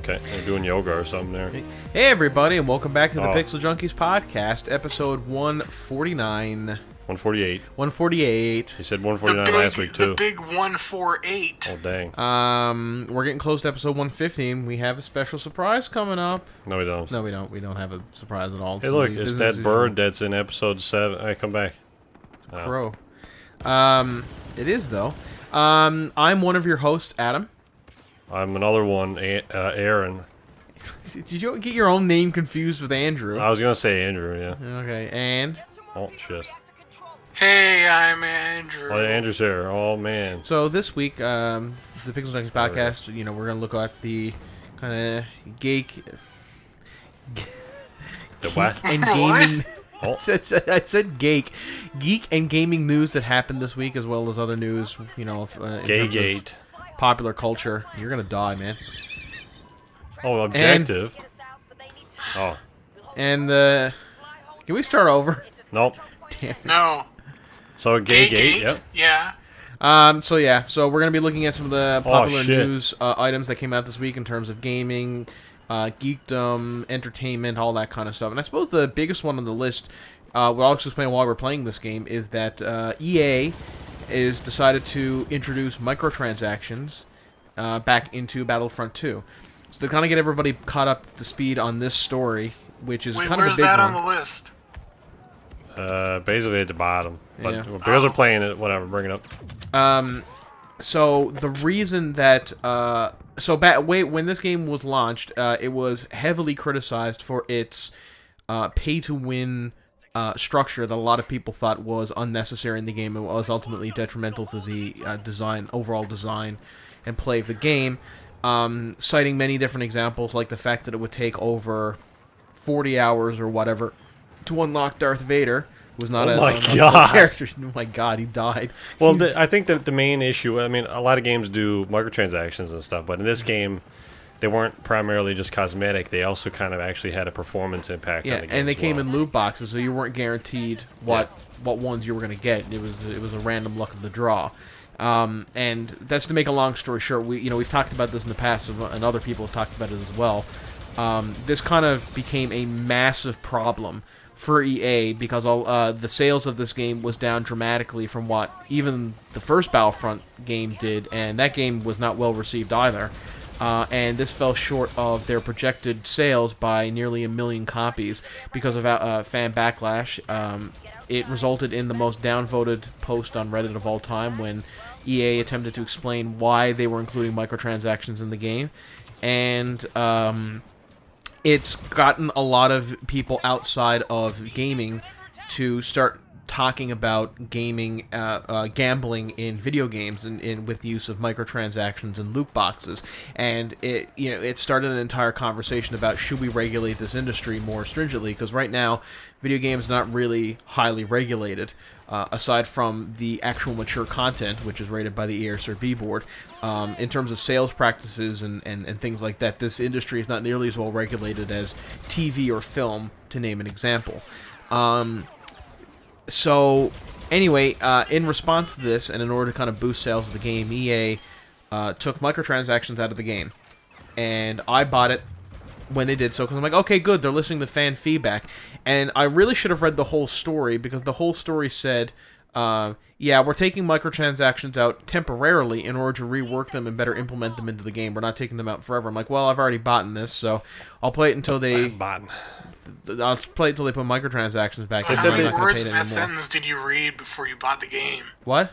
okay. They're doing yoga or something there. Hey, everybody, and welcome back to the Pixel Junkies podcast, episode 149. 148. 148. You said 149 last week, too. The big 148. Oh, dang. We're getting close to episode 150. We have a special surprise coming up. No, we don't. No, we don't. We don't have a surprise at all. Hey, look, it's that bird that's in episode 7. All right, come back. It's a crow. It is, though. I'm one of your hosts, Adam. I'm another one, Aaron. Did you get your own name confused with Andrew? I was going to say Andrew, yeah. Okay, and? Oh, shit. Hey, I'm Andrew. Oh, Andrew's here. Oh, man. So this week, the Pixel Junkies podcast, we're going to look at the kind of geek... The what? And gaming... Oh. I said geek and gaming news that happened this week, as well as other news, in Gay-gate. Popular culture. You're gonna die, man. Oh, objective. And can we start over? Nope. Damn it. No. So Gay-gate, yep. Yeah. So we're gonna be looking at some of the popular shit. news items that came out this week in terms of gaming, geekdom, entertainment, all that kind of stuff. And I suppose the biggest one on the list, I'll also explain why we're playing this game, is that EA is decided to introduce microtransactions back into Battlefront 2. So to kind of get everybody caught up to speed on this story, which is kind of a big one. Where's that on the list? Basically at the bottom. But Yeah. because we're playing it, whatever, bring it up. So the reason that when this game was launched, it was heavily criticized for its pay-to-win structure that a lot of people thought was unnecessary in the game and was ultimately detrimental to the overall design and play of the game, citing many different examples, like the fact that it would take over 40 hours or whatever to unlock Darth Vader. Was not a character. Oh my god, he died. Well, I think that the main issue, I mean, a lot of games do microtransactions and stuff, but in this game, they weren't primarily just cosmetic. They also kind of actually had a performance impact on the game. And they came in loot boxes, so you weren't guaranteed what ones you were going to get. It was a random luck of the draw. And that's to make a long story short. We've talked about this in the past, and other people have talked about it as well. This kind of became a massive problem for EA because the sales of this game was down dramatically from what even the first Battlefront game did, and that game was not well received either. And this fell short of their projected sales by nearly 1 million copies because of fan backlash. It resulted in the most downvoted post on Reddit of all time when EA attempted to explain why they were including microtransactions in the game. And it's gotten a lot of people outside of gaming to start talking about gaming, gambling in video games, and with the use of microtransactions and loot boxes, and it started an entire conversation about should we regulate this industry more stringently, because right now, video games are not really highly regulated, aside from the actual mature content, which is rated by the ESRB board. In terms of sales practices and things like that, this industry is not nearly as well regulated as TV or film, to name an example. So, anyway, in response to this, and in order to kind of boost sales of the game, EA took microtransactions out of the game. And I bought it when they did so, because I'm like, okay, good, they're listening to fan feedback. And I really should have read the whole story, because the whole story said, yeah, we're taking microtransactions out temporarily in order to rework them and better implement them into the game. We're not taking them out forever. I'm like, well, I've already bought this, so I'll play it until they... I'll play it until they put microtransactions back. So how many words of that sentence did you read before you bought the game? What?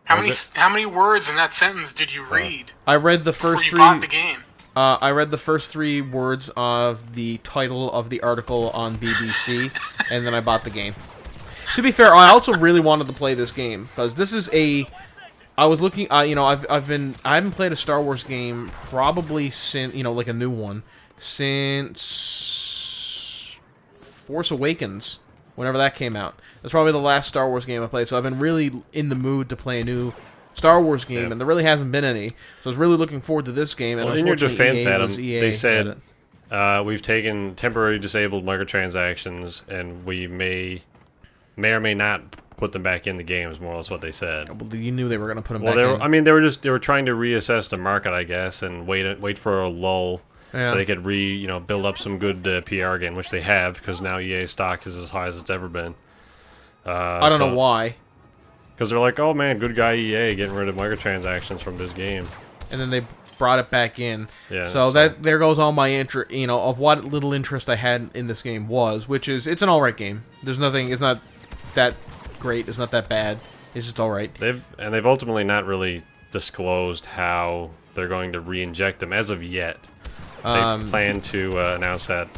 How many words in that sentence did you read? I read the first before you bought the game. I read the first 3 words of the title of the article on BBC, and then I bought the game. To be fair, I also really wanted to play this game because this is I was looking. I haven't played a Star Wars game probably since like a new one since Force Awakens, whenever that came out. That's probably the last Star Wars game I played. So I've been really in the mood to play a new Star Wars game, and there really hasn't been any. So I was really looking forward to this game. And in your defense, Adam, EA they said we've taken temporarily disabled microtransactions, and we may or may not put them back in the game. Is more or less what they said. Well, you knew they were going to put them Well, back in. I mean, they were trying to reassess the market, I guess, and wait for a lull so they could build up some good PR again, which they have because now EA stock is as high as it's ever been. I don't know why. Because they're like, oh man, good guy EA getting rid of microtransactions from this game. And then they brought it back in. Yeah. So there goes all my interest, of what little interest I had in this game which is it's an alright game. There's nothing. It's not that great. It's not that bad. It's just alright. They've ultimately not really disclosed how they're going to re-inject them as of yet. They plan to announce that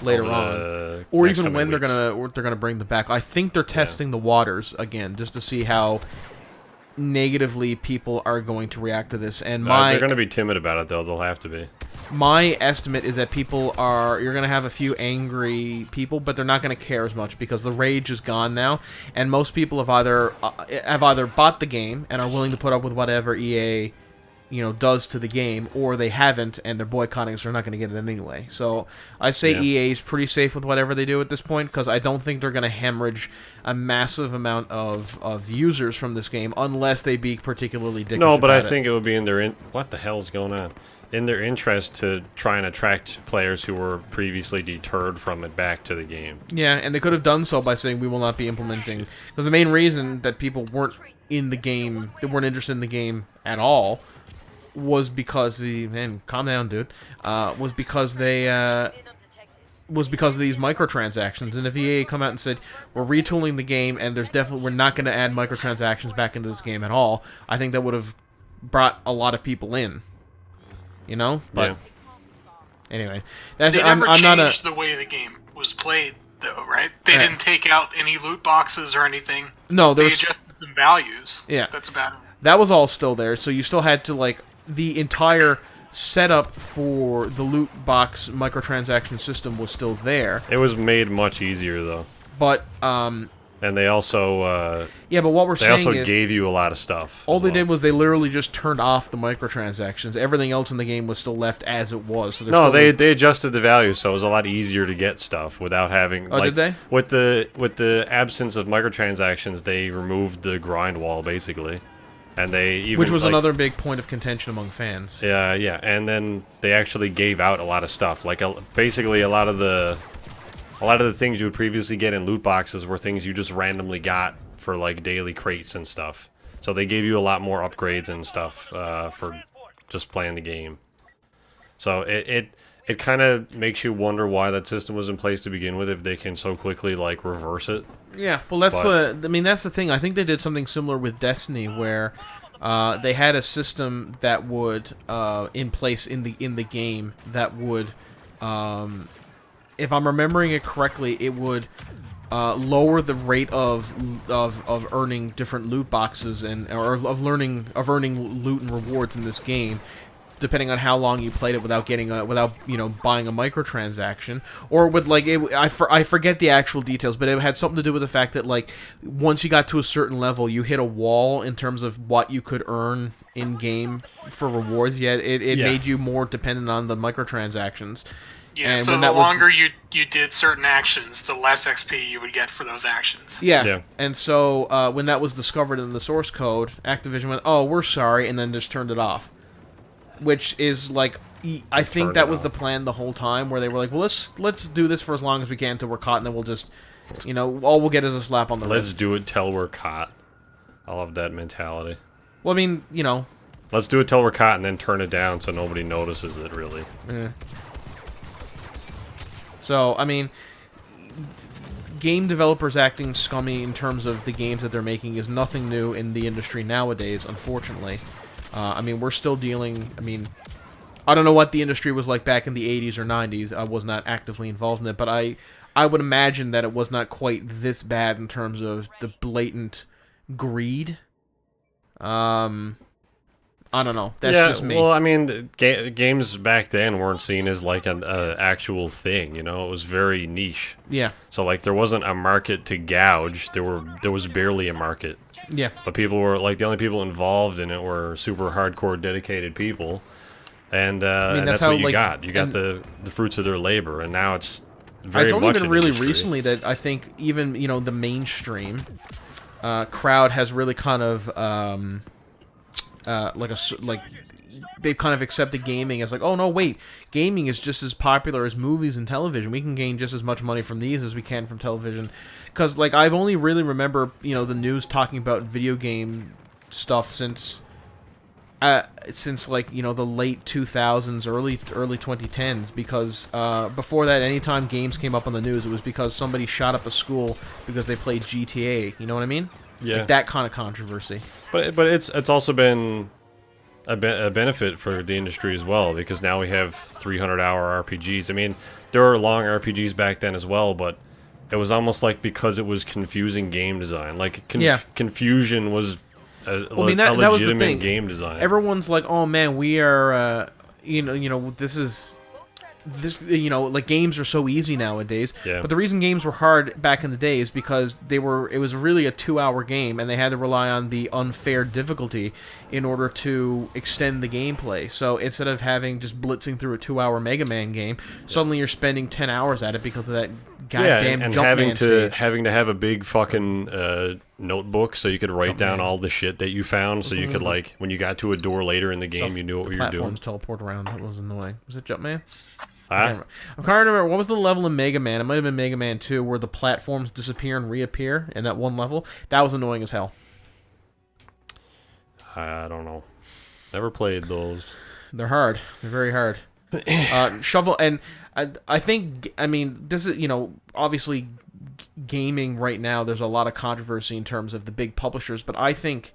later on, or even when they're gonna bring them back. I think they're testing the waters again just to see how negatively people are going to react to this. And they're going to be timid about it, though. They'll have to be. My estimate is that you're going to have a few angry people, but they're not going to care as much because the rage is gone now, and most people have either bought the game and are willing to put up with whatever EA does to the game, or they haven't and they're boycotting, so they're not going to get it anyway. So I'd say EA is pretty safe with whatever they do at this point, because I don't think they're going to hemorrhage a massive amount of users from this game unless they be particularly dickish. No, but I think it would be in their what the hell's going on? In their interest to try and attract players who were previously deterred from it back to the game. Yeah, and they could have done so by saying we will not be implementing, because the main reason that people weren't in the game, they weren't interested in the game at all, was because calm down, dude. Was because of these microtransactions. And if EA come out and said we're retooling the game and we're not going to add microtransactions back into this game at all, I think that would have brought a lot of people in. But anyway, they never changed the way the game was played, though, right? They didn't take out any loot boxes or anything. No, they adjusted some values. Yeah, that's about it. That was all still there, so you still had to the entire setup for the loot box microtransaction system was still there. It was made much easier, though. But and they also but what we're saying is they also gave you a lot of stuff. All they did was they literally just turned off the microtransactions. Everything else in the game was still left as it was. So they adjusted the value, so it was a lot easier to get stuff without having. Oh, did they? With the absence of microtransactions, they removed the grind wall basically. And which was another big point of contention among fans. Yeah, and then they actually gave out a lot of stuff. Basically, a lot of the things you would previously get in loot boxes were things you just randomly got for daily crates and stuff. So they gave you a lot more upgrades and stuff for just playing the game. So it kind of makes you wonder why that system was in place to begin with if they can so quickly reverse it. Yeah, well, that's the thing. I think they did something similar with Destiny, where they had a system that would in place in the game that would, if I'm remembering it correctly, it would lower the rate of earning different loot boxes or of earning loot and rewards in this game, depending on how long you played it without buying a microtransaction, or with I forget the actual details, but it had something to do with the fact that once you got to a certain level, you hit a wall in terms of what you could earn in game for rewards. Yet it made you more dependent on the microtransactions. Yeah, and so the longer you did certain actions, the less XP you would get for those actions. Yeah. And so when that was discovered in the source code, Activision went, "Oh, we're sorry," and then just turned it off. Which is I think that was the plan the whole time, where they were like, well, let's do this for as long as we can until we're caught, and then we'll just, all we'll get is a slap on the wrist. Let's do it till we're caught. I love that mentality. Well, I mean, let's do it till we're caught and then turn it down so nobody notices it, really. Yeah. So, I mean, game developers acting scummy in terms of the games that they're making is nothing new in the industry nowadays, unfortunately. I mean, we're still dealing... I mean, I don't know what the industry was like back in the 80s or 90s. I was not actively involved in it, but I would imagine that it was not quite this bad in terms of the blatant greed. I don't know. That's just me. Well, I mean, games back then weren't seen as an actual thing, It was very niche. Yeah. So, there wasn't a market to gouge. There was barely a market. Yeah. But people were, the only people involved in it were super hardcore, dedicated people. And, and that's what you got. You got the fruits of their labor, and now it's very much only been really industry. recently that I think even, the mainstream crowd has really kind of they've kind of accepted gaming as like, oh no, wait, gaming is just as popular as movies and television. We can gain just as much money from these as we can from television. Because like I've only really remember the news talking about video game stuff since like the late 2000s, early 2010s. Because before that, anytime games came up on the news, it was because somebody shot up a school because they played GTA. You know what I mean? Yeah. Like that kind of controversy. But it's also been a benefit for the industry as well, because now we have 300-hour RPGs. I mean, there were long RPGs back then as well, but it was almost like because it was confusing game design. Like confusion was a that was the legitimate thing. game design. Everyone's like, oh man, we are like games are so easy nowadays. Yeah. But the reason games were hard back in the day is because it was really a 2-hour game, and they had to rely on the unfair difficulty in order to extend the gameplay. So instead of having just blitzing through a 2-hour Mega Man game, suddenly you're spending 10 hours at it because of that goddamn and Jumpman stage. having to have a big fucking notebook so you could write down all the shit that you found, so you could like when you got to a door later in the game, you knew what you were doing. Platforms teleport around. That was annoying. Was it Jumpman? Huh? I'm trying to remember, what was the level in Mega Man? It might have been Mega Man 2, where the platforms disappear and reappear in that one level. That was annoying as hell. I don't know. Never played those. They're hard. They're very hard. Shovel, and I think, I mean, this is, obviously gaming right now, there's a lot of controversy in terms of the big publishers, but I think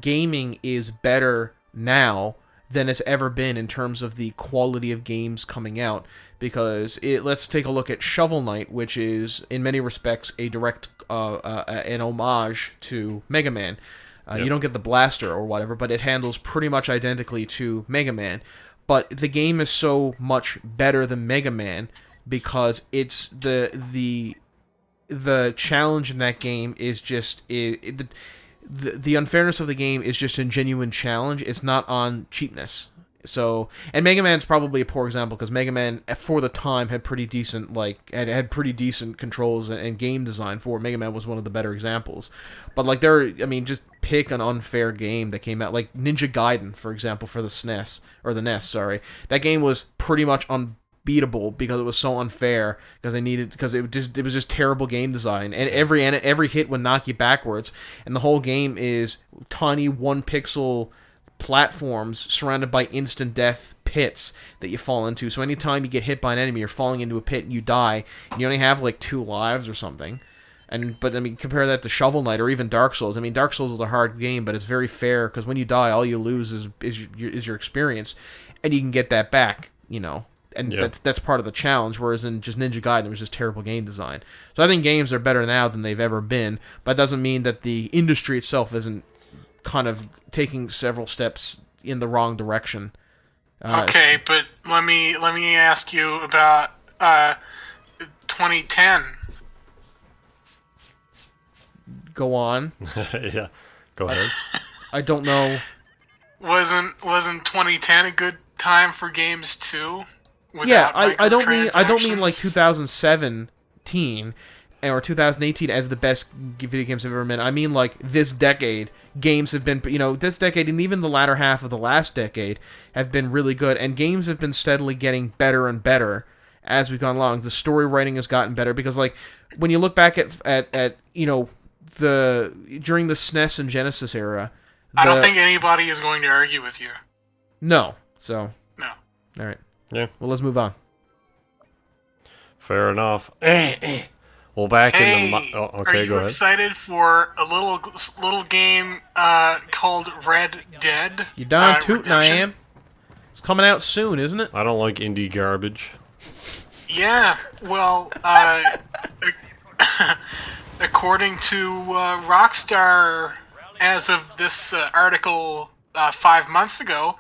gaming is better now than it's ever been in terms of the quality of games coming out, because let's take a look at Shovel Knight, which is in many respects a direct an homage to Mega Man. You don't get the blaster or whatever, but it handles pretty much identically to Mega Man. But the game is so much better than Mega Man because it's the challenge in that game is just the unfairness of the game is just a genuine challenge. It's not on cheapness. So, and Mega Man's probably a poor example because Mega Man, for the time, had pretty decent had pretty decent controls and game design for it. Mega Man was one of the better examples. But just pick an unfair game that came out, like Ninja Gaiden, for example, for the SNES or the NES. Sorry, that game was pretty much unbeatable because it was so unfair because it was just terrible game design, and every hit would knock you backwards, and the whole game is tiny 1-pixel platforms surrounded by instant death pits that you fall into. So anytime you get hit by an enemy, you're falling into a pit and you die, and you only have like 2 lives or something. But compare that to Shovel Knight or even Dark Souls. I mean, Dark Souls is a hard game, but it's very fair because when you die, all you lose is your experience, and you can get that back. And that's part of the challenge. Whereas in just Ninja Gaiden, it was just terrible game design. So I think games are better now than they've ever been, but that doesn't mean that the industry itself isn't kind of taking several steps in the wrong direction. Okay, but let me ask you about 2010. Go on. Yeah, go ahead. I don't know. Wasn't 2010 a good time for games too? Yeah, I don't mean like 2017 or 2018 as the best video games have ever been. I mean like this decade, games have been, this decade and even the latter half of the last decade have been really good, and games have been steadily getting better and better as we've gone along. The story writing has gotten better because like when you look back at during the SNES and Genesis era, I don't think anybody is going to argue with you. No. So no. All right. Yeah. Well, let's move on. Fair enough. Well, back in the... Oh, okay, go ahead. Are you excited for a little game called Red Dead? You darn tootin' I am. It's coming out soon, isn't it? I don't like indie garbage. Yeah, well, according to Rockstar, as of this article 5 months ago,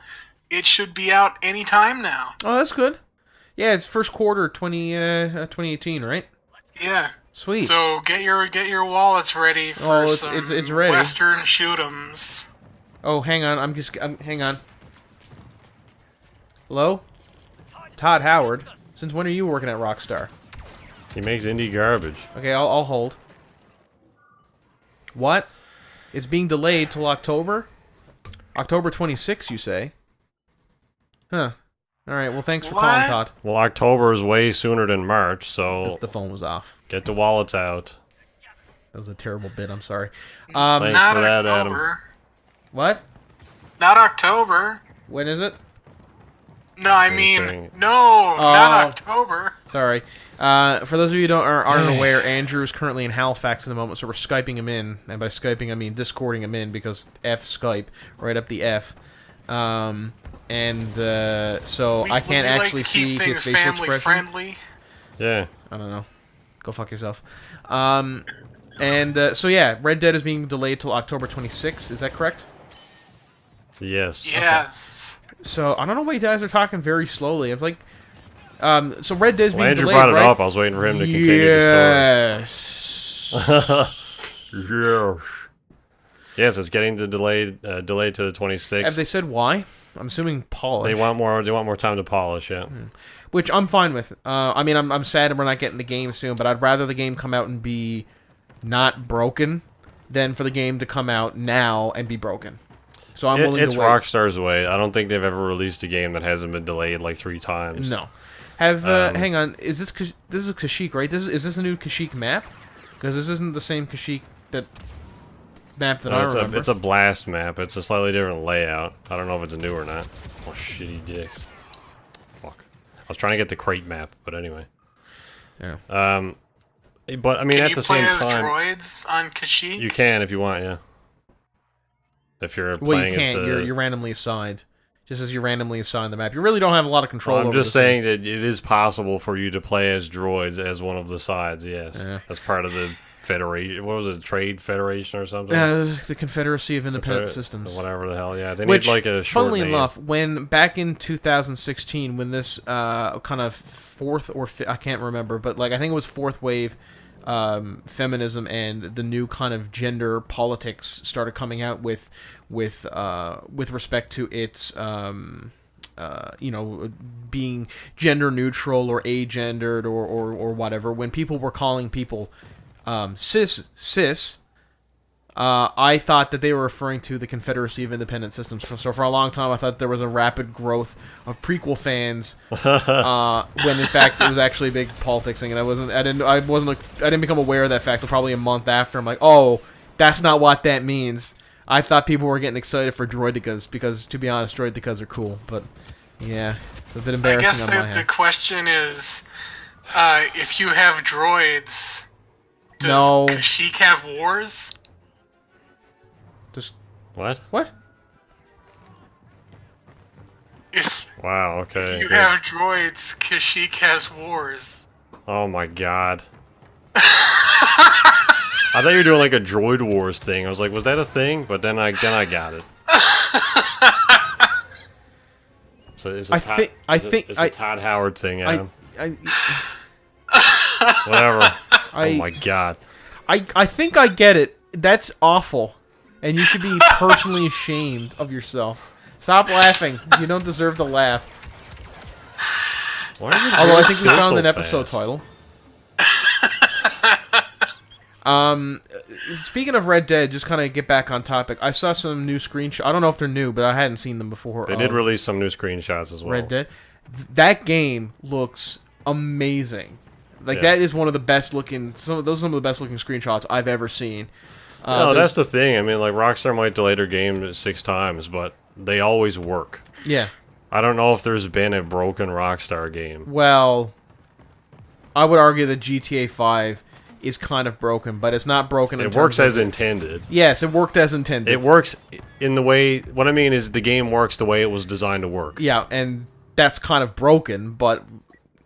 it should be out any time now. Oh, that's good. Yeah, it's first quarter 2018, right? Yeah. Sweet. So get your wallets ready for it's ready. Western shoot'ems. Oh, hang on. Hang on. Hello? Todd Howard. Since when are you working at Rockstar? He makes indie garbage. Okay, I'll hold. What? It's being delayed till October? October 26th, you say? Huh. Alright, well, thanks for calling, Todd. Well, October is way sooner than March, so... The phone was off. Get the wallets out. That was a terrible bit, I'm sorry. Thanks Not for that, October. Adam. What? Not October. When is it? No, I mean, not October. Sorry. For those of you who aren't aware, Andrew is currently in Halifax at the moment, so we're Skyping him in. And by Skyping, I mean Discording him in, because F Skype, right up the F. So I can't actually see his facial expression. Friendly. Yeah. I don't know. Go fuck yourself. So yeah, Red Dead is being delayed till October 26th. Is that correct? Yes. Yes. Okay. So I don't know why you guys are talking very slowly. It's like, so Red Dead is being Andrew delayed, brought it right? up. I was waiting for him to continue the Yes. story. Yes, it's getting delayed to the 26th. Have they said why? I'm assuming polish. They want more time to polish, yeah. Which I'm fine with. I mean, I'm sad we're not getting the game soon, but I'd rather the game come out and be not broken than for the game to come out now and be broken. So I'm willing to wait. It's Rockstar's way. I don't think they've ever released a game that hasn't been delayed like 3 times. No. Hang on. Is this is KASHYYYK, right? Is this a new KASHYYYK map? Because this isn't the same KASHYYYK map that I remember. It's a blast map. It's a slightly different layout. I don't know if it's new or not. Oh, shitty dicks. Fuck. I was trying to get the crate map, but anyway. Yeah. But I mean, at the same time, can you play as droids on KASHYYYK? You can if you want, yeah. If you're well, playing you can't. as the... You're randomly assigned. Just as you randomly assign the map. You really don't have a lot of control over I'm just saying that it is possible for you to play as droids as one of the sides, yes. Yeah. As part of the Federation. What was it? Trade Federation or something? The Confederacy of Independent Systems. Whatever the hell, yeah. They Which, made like a short funnily name. enough, when back in 2016, when this kind of fourth or I can't remember, but like I think it was fourth wave feminism and the new kind of gender politics started coming out with respect to its being gender neutral or agendered or whatever. When people were calling people cis, I thought that they were referring to the Confederacy of Independent Systems. So for a long time, I thought there was a rapid growth of prequel fans, when in fact it was actually a big politics thing, and I didn't become aware of that fact until probably a month after. I'm like, oh, that's not what that means. I thought people were getting excited for droidicas because, to be honest, droidicas are cool. But yeah, it's a bit embarrassing. I guess the question is, if you have droids, does KASHYYYK have wars? What? What? Wow, okay. If you have droids, KASHYYYK has wars. Oh my god. I thought you were doing like a droid wars thing. I was like, was that a thing? But then I got it. So it's a Todd Howard thing, Adam. Whatever. Oh my god. I think I get it. That's awful. And you should be personally ashamed of yourself. Stop laughing. You don't deserve to laugh. Why are you Although I think we so found an fast? episode title. Speaking of Red Dead, just kind of get back on topic. I saw some new screenshots. I don't know if they're new, but I hadn't seen them before. They did release some new screenshots as well. Red Dead. That game looks amazing. Like that is one of the best looking. Some of the best looking screenshots I've ever seen. No, that's the thing. I mean, like Rockstar might delay their game 6 times, but they always work. Yeah. I don't know if there's been a broken Rockstar game. Well, I would argue that GTA 5 is kind of broken, but it's not broken. It works as intended. Yes, it worked as intended. It works in the way. What I mean is, the game works the way it was designed to work. Yeah, and that's kind of broken, but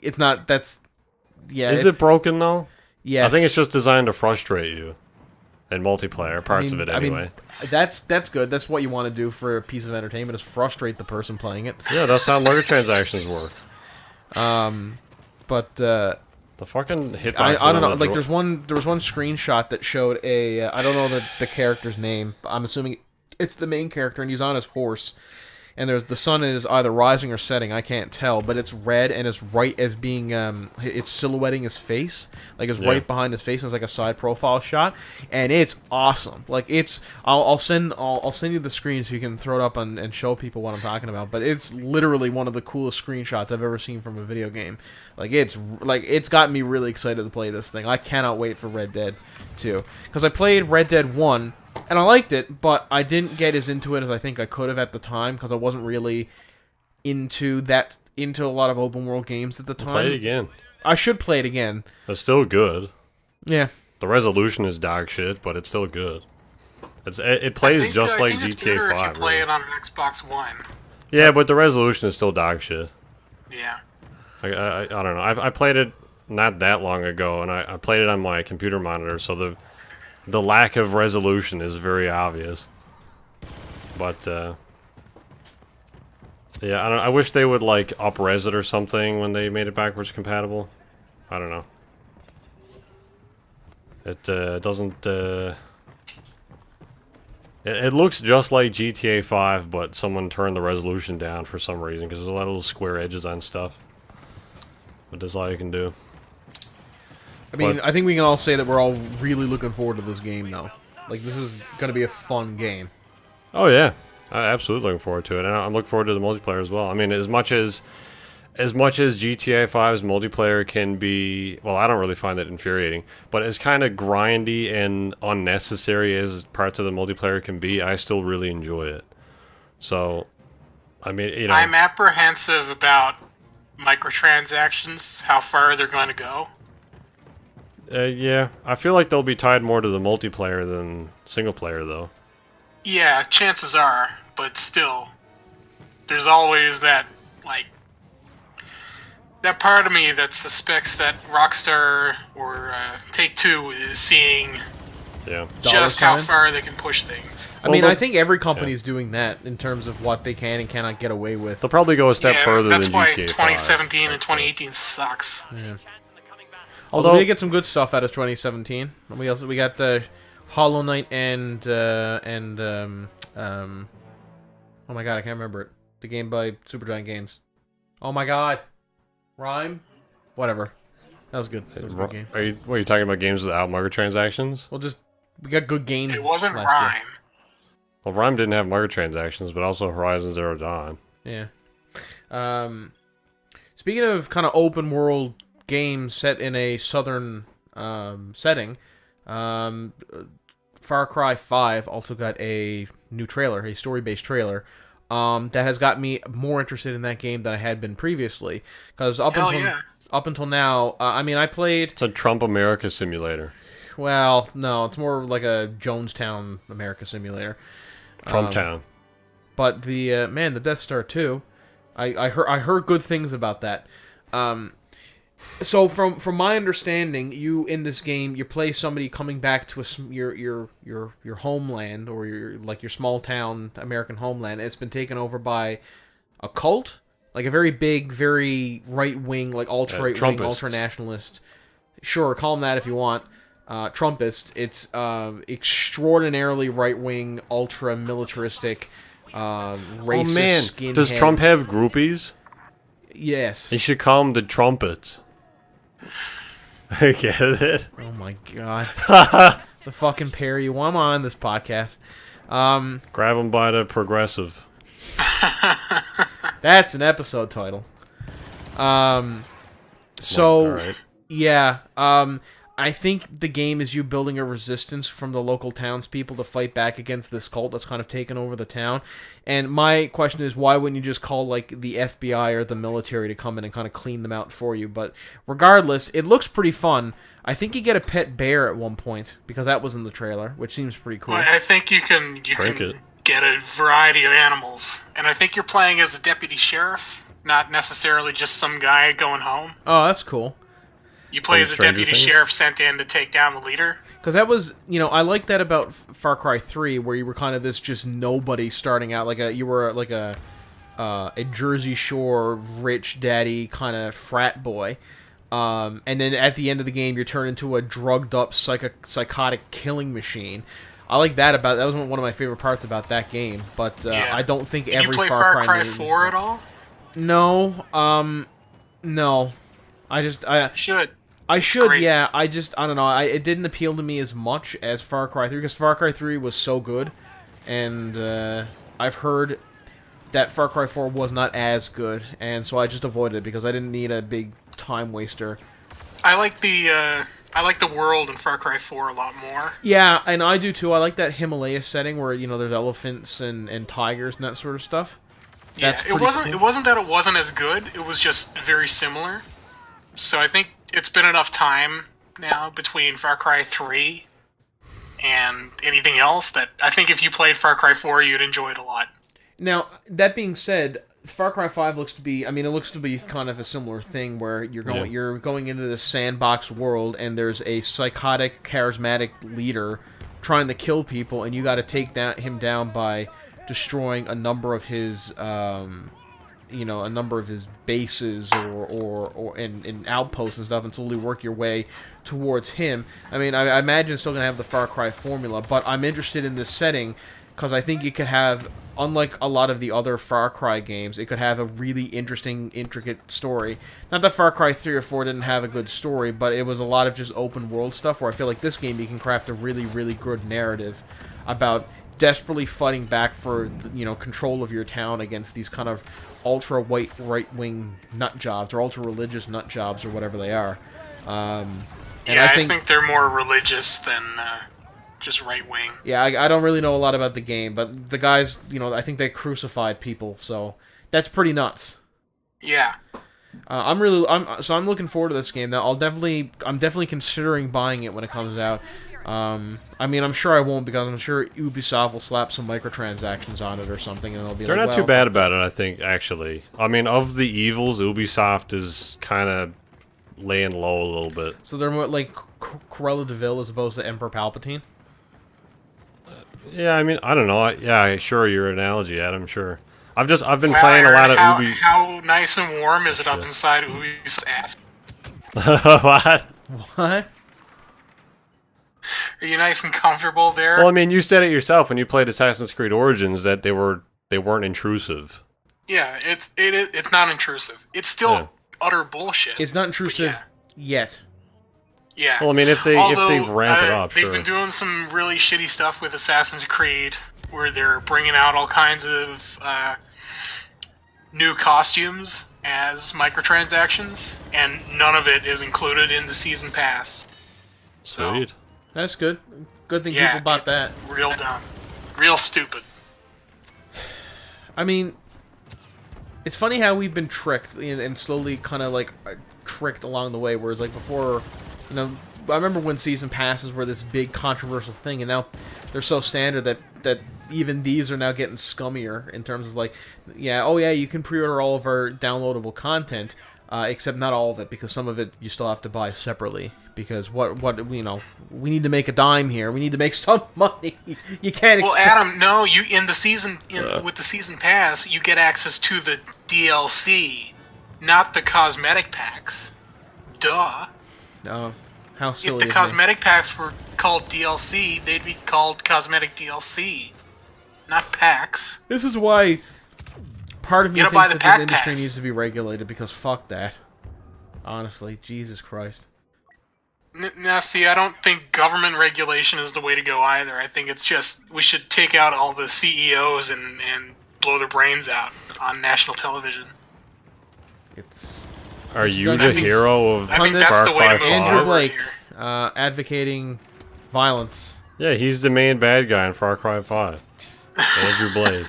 it's not. That's Is it broken though? Yes. I think it's just designed to frustrate you. In multiplayer, parts of it anyway. That's good. That's what you want to do for a piece of entertainment, is frustrate the person playing it. Yeah, that's how microtransactions work. But the fucking hitbox. I don't know. Like there was one screenshot that showed a I don't know the character's name, but I'm assuming it's the main character, and he's on his horse, and the sun is either rising or setting. I can't tell, but it's red and it's right as being it's silhouetting his face, like it's right behind his face. And it's like a side profile shot, and it's awesome. Like it's I'll send you the screen so you can throw it up and show people what I'm talking about. But it's literally one of the coolest screenshots I've ever seen from a video game. It's got me really excited to play this thing. I cannot wait for Red Dead 2 because I played Red Dead 1. And I liked it, but I didn't get as into it as I think I could have at the time because I wasn't really into a lot of open world games at the time. Play it again. I should play it again. It's still good. Yeah. The resolution is dog shit, but it's still good. It plays just like GTA 5. If you play it on an Xbox One. Yeah, but the resolution is still dog shit. Yeah. I don't know. I played it not that long ago, and I played it on my computer monitor, so the lack of resolution is very obvious. But, yeah, I wish they would, like, up-res it or something when they made it backwards compatible. I don't know. It doesn't, It looks just like GTA 5, but someone turned the resolution down for some reason, because there's a lot of little square edges on stuff. But that's all you can do. I mean, I think we can all say that we're all really looking forward to this game, though. Like, this is going to be a fun game. Oh, yeah. I'm absolutely looking forward to it. And I'm looking forward to the multiplayer as well. I mean, as much as GTA 5's multiplayer can be... Well, I don't really find it infuriating. But as kind of grindy and unnecessary as parts of the multiplayer can be, I still really enjoy it. So, I mean, you know... I'm apprehensive about microtransactions, how far they're going to go. Yeah, I feel like they'll be tied more to the multiplayer than single player, though. Yeah, chances are, but still, there's always that, like, that part of me that suspects that Rockstar or Take-Two is seeing just how far they can push things. I mean, I think every company is doing that in terms of what they can and cannot get away with. They'll probably go a step further than GTA 5. That's why 2017 and 2018 sucks. Yeah. Although we did get some good stuff out of 2017. We got the Hollow Knight and oh my god, I can't remember it. The game by Supergiant Games. Oh my god, Rhyme, whatever. That was good. That was a good game. Are you talking about games without microtransactions? Well, we got good games. It wasn't Rhyme. Well, Rhyme didn't have microtransactions, but also Horizon Zero Dawn. Yeah. Speaking of kind of open world game set in a southern setting, Far Cry 5 also got a new trailer, a story-based trailer, that has got me more interested in that game than I had been previously. Because up until now, I mean, I played... It's a Trump America simulator. Well, no, it's more like a Jonestown America simulator. Trump Town. But the the Death Star 2, I heard good things about that. So from my understanding, you in this game you play somebody coming back to your homeland, or your small town American homeland. It's been taken over by a cult, like a very big, very right wing, like ultra right wing, ultra nationalist. Sure, call them that if you want. Trumpist. It's extraordinarily right wing, ultra militaristic, racist. Oh man, skinhead. Does Trump have groupies? Yes. He should call them the Trumpets. I get it. Oh my god. The fucking pair you want on this podcast. Grab them by the progressive. That's an episode title. I think the game is you building a resistance from the local townspeople to fight back against this cult that's kind of taken over the town. And my question is, why wouldn't you just call, like, the FBI or the military to come in and kind of clean them out for you? But regardless, it looks pretty fun. I think you get a pet bear at one point, because that was in the trailer, which seems pretty cool. Well, I think you can get a variety of animals. And I think you're playing as a deputy sheriff, not necessarily just some guy going home. Oh, that's cool. You play as a deputy sheriff sent in to take down the leader. Because that was, I like that about Far Cry 3, where you were kind of this just nobody starting out, you were like a Jersey Shore rich daddy kind of frat boy, and then at the end of the game you turn into a drugged up psychotic killing machine. I like that was one of my favorite parts about that game. But I don't think Did every you play Far Far Cry Cry 4 at all? No, no. Should. I should, great. yeah. I don't know. It didn't appeal to me as much as Far Cry 3 because Far Cry 3 was so good, and I've heard that Far Cry 4 was not as good, and so I just avoided it because I didn't need a big time waster. I like the world in Far Cry 4 a lot more. Yeah, and I do too. I like that Himalaya setting where there's elephants and tigers and that sort of stuff. Yeah, it wasn't that it wasn't as good. It was just very similar. So I think it's been enough time now between Far Cry 3 and anything else that I think if you played Far Cry 4, you'd enjoy it a lot. Now, that being said, Far Cry 5 looks to be, it looks to be kind of a similar thing where you're going into this sandbox world and there's a psychotic, charismatic leader trying to kill people, and you got to take him down by destroying a number of his bases or outposts and stuff, and slowly work your way towards him. I mean, I imagine it's still going to have the Far Cry formula, but I'm interested in this setting because I think it could have, unlike a lot of the other Far Cry games, it could have a really interesting, intricate story. Not that Far Cry 3 or 4 didn't have a good story, but it was a lot of just open world stuff where I feel like this game you can craft a really, really good narrative about desperately fighting back for control of your town against these kind of ultra white right wing nut jobs or ultra religious nut jobs or whatever they are. I think they're more religious than just right wing. Yeah, I don't really know a lot about the game, but the guys, I think they crucified people, so that's pretty nuts. Yeah. I'm looking forward to this game. Now I'm definitely considering buying it when it comes out. I'm sure I won't because I'm sure Ubisoft will slap some microtransactions on it or something, and they'll be They're not too bad about it, I think, actually. I mean, of the evils, Ubisoft is kind of laying low a little bit. So they're more like Cruella de Vil as opposed to Emperor Palpatine? Yeah, I mean, I don't know. Sure, your analogy, Adam, sure. I've been playing a lot of Ubi... How nice and warm is it up inside Ubi's ass? What? What? Are you nice and comfortable there? Well, I mean, you said it yourself when you played Assassin's Creed Origins that they weren't intrusive. Yeah, it's not intrusive. It's still utter bullshit. It's not intrusive yet. Yeah. Well, I mean, if they ramp it up, they've been doing some really shitty stuff with Assassin's Creed, where they're bringing out all kinds of new costumes as microtransactions, and none of it is included in the season pass. Sweet. That's good. Good thing people bought that. Real dumb. Real stupid. I mean, it's funny how we've been tricked and slowly kind of like tricked along the way, whereas like before, I remember when season passes were this big controversial thing, and now they're so standard that even these are now getting scummier in terms of like, you can pre-order all of our downloadable content, except not all of it, because some of it you still have to buy separately. Because we need to make a dime here. We need to make some money. You can't. Well, Adam, no, with the season pass, you get access to the DLC, not the cosmetic packs. Duh. No. How silly. If the cosmetic packs were called DLC, they'd be called cosmetic DLC, not packs. This is why part of me thinks that this industry needs to be regulated, because fuck that. Honestly, Jesus Christ. Now, see, I don't think government regulation is the way to go either. I think it's just we should take out all the CEOs and blow their brains out on national television. Are you the hero of I think that's the way to move Andrew forward Blake, here. Advocating violence. Yeah, he's the main bad guy in Far Cry 5. Andrew Blake.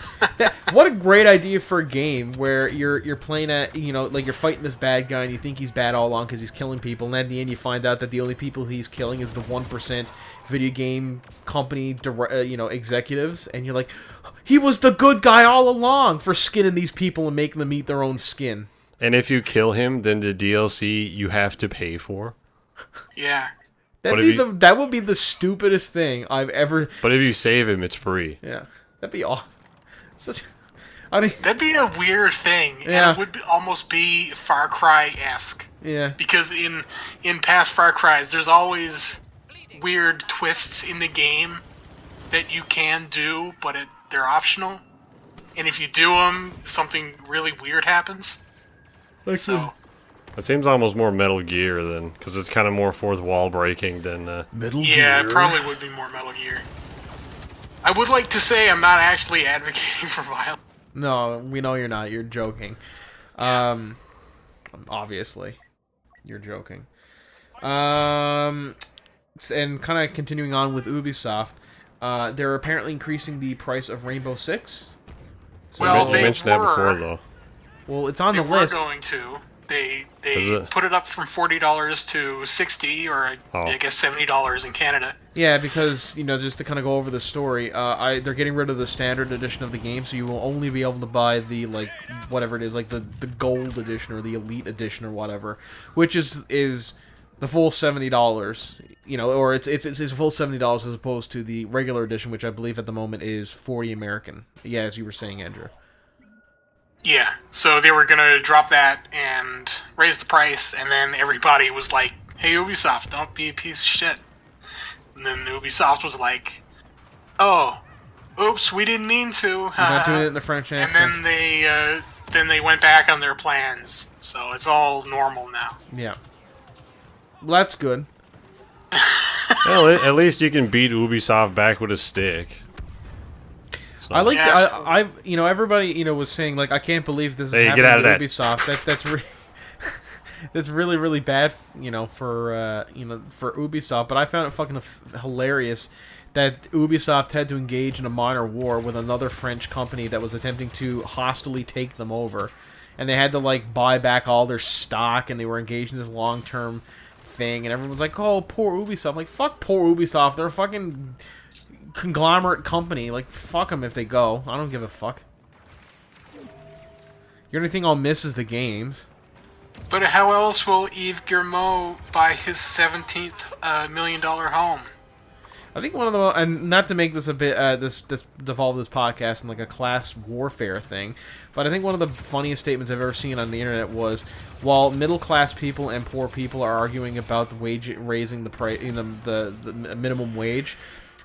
What a great idea for a game where you're playing at, like you're fighting this bad guy and you think he's bad all along because he's killing people, and then at the end you find out that the only people he's killing is the 1% video game company executives, and you're like, he was the good guy all along for skinning these people and making them eat their own skin. And if you kill him, then the DLC you have to pay for. Yeah. That would be the stupidest thing I've ever... But if you save him, it's free. Yeah. That'd be awesome. That'd be a weird thing. Yeah. And it would almost be Far Cry-esque. Yeah. Because in past Far Cries, there's always weird twists in the game that you can do, but they're optional. And if you do them, something really weird happens. So It seems almost more Metal Gear than, because it's kind of more fourth wall breaking than. Metal yeah, Gear. it probably would be more Metal Gear. I would like to say I'm not actually advocating for violence. No, we know you're not. You're joking. Obviously, you're joking. And kind of continuing on with Ubisoft, they're apparently increasing the price of Rainbow Six. So Well, you they mentioned that were. before, though. Well, it's on They the were list. going to. They it? put it up from $40 to $60, or I guess $70 in Canada. Yeah, because, just to kind of go over the story, they're getting rid of the standard edition of the game, so you will only be able to buy the, whatever it is, the gold edition or the elite edition or whatever, which is the full $70, or it's a full $70 as opposed to the regular edition, which I believe at the moment is $40 American. Yeah, as you were saying, Andrew. Yeah, so they were going to drop that and raise the price, and then everybody was like, hey, Ubisoft, don't be a piece of shit. And then Ubisoft was like, oh, oops, we didn't mean to. You're not doing it in the French accent. And then they went back on their plans, so it's all normal now. Yeah. Well, that's good. Well, at least you can beat Ubisoft back with a stick. So. I like Yeah, everybody was saying I can't believe this is Hey, happening get out to of that. Ubisoft. That's really really bad for Ubisoft. But I found it fucking hilarious that Ubisoft had to engage in a minor war with another French company that was attempting to hostily take them over, and they had to buy back all their stock, and they were engaged in this long term thing, and everyone's like, "Oh, poor Ubisoft!" I'm like, fuck poor Ubisoft. They're a fucking conglomerate company. Fuck them if they go. I don't give a fuck. The only thing I'll miss is the games. But how else will Yves Guillemot buy his $17th million home? I think one of the and not to make this a bit this devolve this podcast in a class warfare thing, but I think one of the funniest statements I've ever seen on the internet was, while middle class people and poor people are arguing about the raising the price, the minimum wage,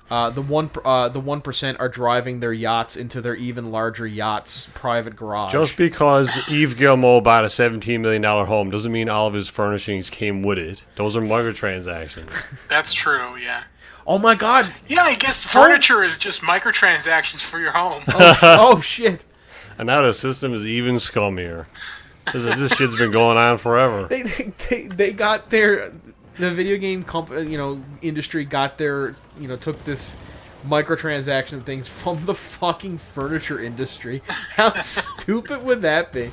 the 1% are driving their yachts into their even larger yachts' private garage. Just because Yves Guillemot bought a $17 million home doesn't mean all of his furnishings came with it. Those are microtransactions. That's true, yeah. Oh my god! Yeah, I guess furniture is just microtransactions for your home. Oh shit! And now the system is even scummier. This shit's been going on forever. They got their the video game industry got their took this microtransaction things from the fucking furniture industry. How stupid would that be?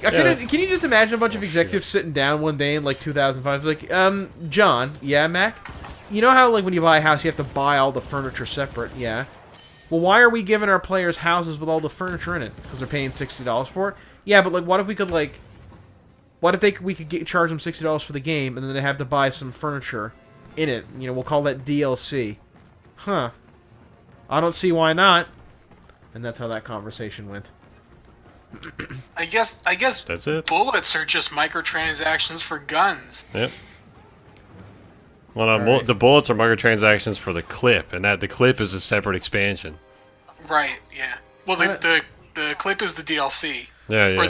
Can you just imagine a bunch of executives sitting down one day in 2005, John, yeah, Mac, you know how when you buy a house you have to buy all the furniture separate, yeah? Well, why are we giving our players houses with all the furniture in it? Because they're paying $60 for it. Yeah, but what if we could what if we could charge them $60 for the game, and then they have to buy some furniture in it? We'll call that DLC. Huh. I don't see why not. And that's how that conversation went. I guess That's it. bullets are just microtransactions for guns. Yep. Well, Alright. the bullets are microtransactions for the clip, and the clip is a separate expansion. Right, yeah. Well, the clip is the DLC. Yeah, yeah. Or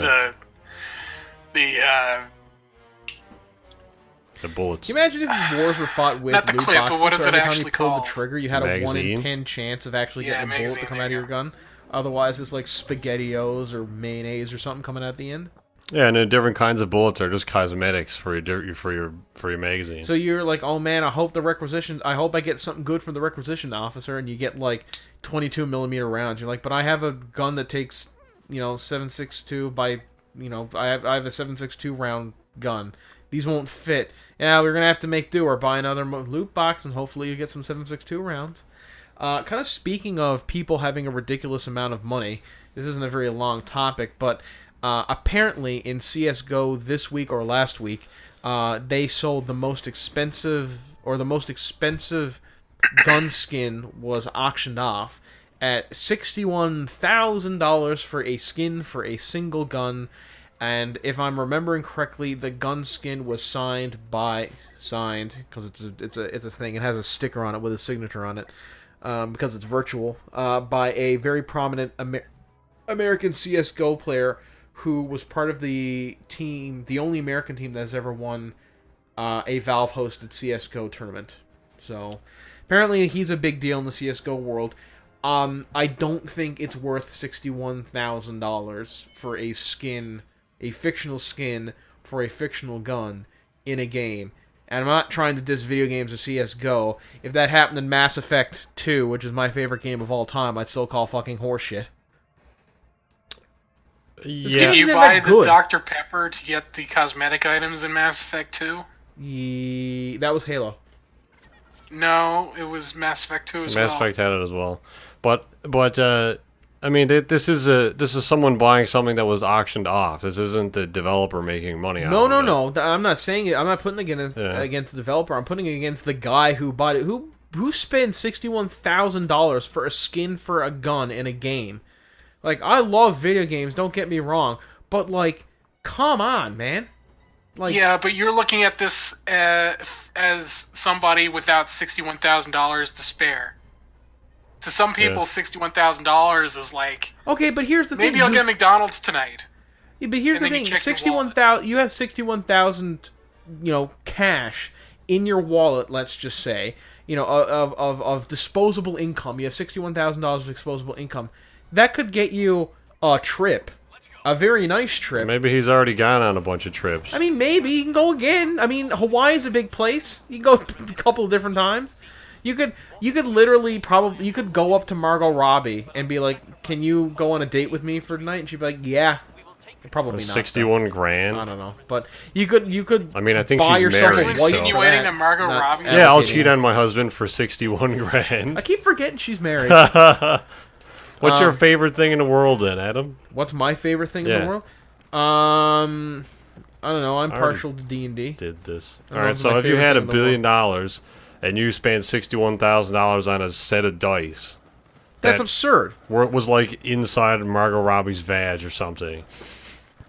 the bullets. Can you imagine if wars were fought with Not the loot clip, but boxes, what is so it every time you actually pulled called? the trigger, you had a 1 in Magazine? 10 chance of actually Yeah, getting a bullet to magazine, come there out of you your go. gun? Otherwise, it's like SpaghettiOs or mayonnaise or something coming out the end. Yeah, and then different kinds of bullets are just cosmetics for your magazine. So you're like, oh man, I hope I get something good from the requisition officer, and you get 22 millimeter rounds. You're like, but I have a gun that takes 7.62 by I have a 7.62 round gun. These won't fit. Yeah, we're gonna have to make do or buy another loot box, and hopefully you get some 7.62 rounds. Kind of speaking of people having a ridiculous amount of money, this isn't a very long topic, but apparently in CSGO this week or last week, they sold the most expensive gun skin was auctioned off at $61,000 for a skin for a single gun. And if I'm remembering correctly, the gun skin was signed because it's a thing. It has a sticker on it with a signature on it. because it's virtual, by a very prominent American CS:GO player who was part of the team, the only American team that has ever won a Valve-hosted CS:GO tournament. So, apparently he's a big deal in the CS:GO world. I don't think it's worth $61,000 for a skin, a fictional skin for a fictional gun in a game. And I'm not trying to diss video games or CS:GO. If that happened in Mass Effect 2, which is my favorite game of all time, I'd still call fucking horseshit. Yeah. Did you buy the Dr. Pepper to get the cosmetic items in Mass Effect 2? That was Halo. No, it was Mass Effect 2 as well. Mass Effect had it as well. But I mean, this is someone buying something that was auctioned off. This isn't the developer making money out of it. No. I'm not saying it. I'm not putting it against the developer. I'm putting it against the guy who bought it. Who spent $61,000 for a skin for a gun in a game? Like, I love video games, don't get me wrong, but, like, come on, man. Like, yeah, but you're looking at this as somebody without $61,000 to spare. To some people, $61,000 is like... Okay, but here's the thing. Maybe I'll get McDonald's tonight. Yeah, but here's the thing. 61,000. You have 61,000, cash in your wallet, let's just say, of disposable income. You have $61,000 of disposable income. That could get you a trip. A very nice trip. Maybe he's already gone on a bunch of trips. I mean, maybe. You can go again. I mean, Hawaii's a big place. You can go a couple of different times. You could literally you could go up to Margot Robbie and be like, "Can you go on a date with me for tonight?" And she'd be like, "Yeah." Probably not. 61 grand. I don't know, but you could. I mean, I think buy she's yourself married. a wife insinuating to Margot Robbie. Yeah, I'll cheat on my husband for 61 grand. I keep forgetting she's married. What's your favorite thing in the world, then, Adam? What's my favorite thing in the world? I don't know. I'm partial to D&D. Did this? All right. So if you had $1 billion and you spent $61,000 on a set of dice, that's absurd. Where it was like inside Margot Robbie's vag or something.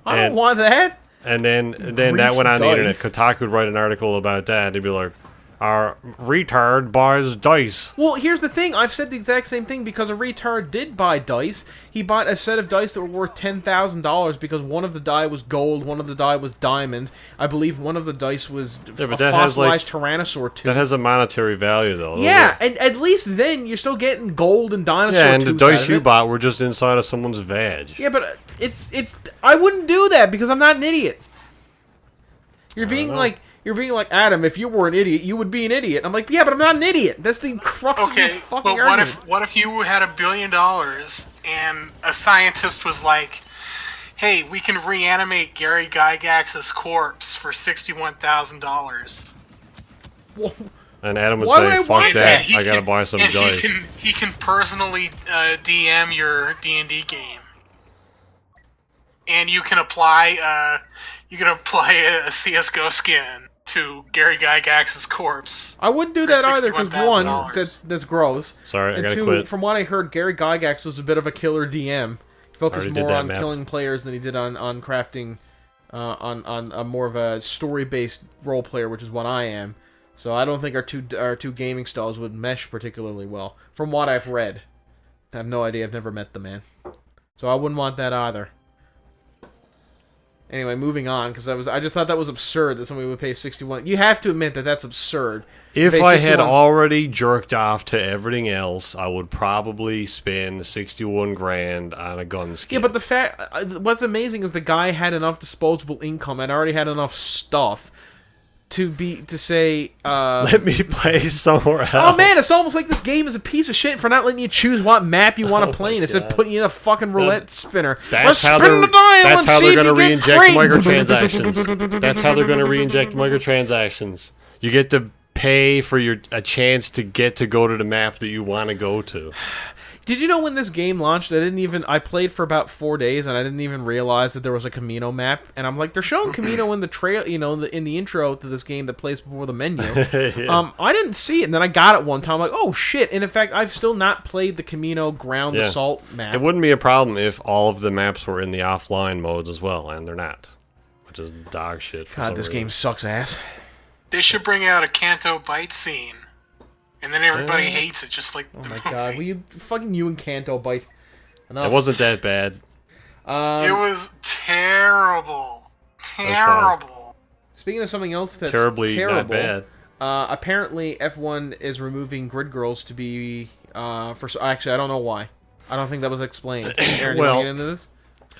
I don't want that. And then that went on the internet. Kotaku would write an article about that. They'd be like, "Our retard buys dice." Well, here's the thing. I've said the exact same thing because a retard did buy dice. He bought a set of dice that were worth $10,000 because one of the die was gold, one of the die was diamond. I believe one of the dice was a fossilized tyrannosaur tooth. That has a monetary value, though. Yeah, and at least then you're still getting gold and dinosaur yeah, and tooth the dice you out of it. bought were just inside of someone's vag. Yeah, but it's. I wouldn't do that because I'm not an idiot. You're being like, Adam, if you were an idiot, you would be an idiot. I'm like, yeah, but I'm not an idiot. That's the crux of your fucking argument. What if you had $1 billion and a scientist was like, "Hey, we can reanimate Gary Gygax's corpse for $61,000." Well, and Adam would say, "Fuck that! I gotta buy some dice." He can personally DM your D&D game, and you can apply a CS:GO skin to Gary Gygax's corpse. I wouldn't do that either because one, that's gross. Sorry, and I gotta two, quit. from what I heard, Gary Gygax was a bit of a killer DM. He focused more on map. killing players than he did on crafting, on a more of a story-based role player, which is what I am. So I don't think our two gaming styles would mesh particularly well, from what I've read. I have no idea. I've never met the man, so I wouldn't want that either. Anyway, moving on, because I just thought that was absurd that somebody would pay 61. You have to admit that that's absurd. If I had already jerked off to everything else, I would probably spend 61 grand on a gun skin. Yeah, but what's amazing is the guy had enough disposable income and already had enough stuff to say, let me play somewhere else. Oh man, it's almost like this game is a piece of shit for not letting you choose what map you want to play in. Instead of putting you in a fucking roulette spinner. That's how they're going to re-inject microtransactions. That's how they're going to re-inject microtransactions. You get to pay for a chance to get to go to the map that you want to go to. Did you know when this game launched, I played for about 4 days and I didn't even realize that there was a Camino map. And I'm like, they're showing Camino in the trail, in the intro to this game that plays before the menu. Yeah. I didn't see it, and then I got it one time. I'm like, oh shit! And in fact, I've still not played the Camino Ground Assault map. It wouldn't be a problem if all of the maps were in the offline modes as well, and they're not, which is dog shit. God, this game sucks ass. They should bring out a Canto Bite scene and then everybody hates it, just like Oh the my movie. god, will you fucking you and Kanto bite? Enough. It wasn't that bad. It was terrible. fine. Terrible. Speaking of something else that's Terribly terrible, not bad. Apparently F1 is removing grid girls to be actually I don't know why. I don't think that was explained. Aaron, you Well, want to get into this?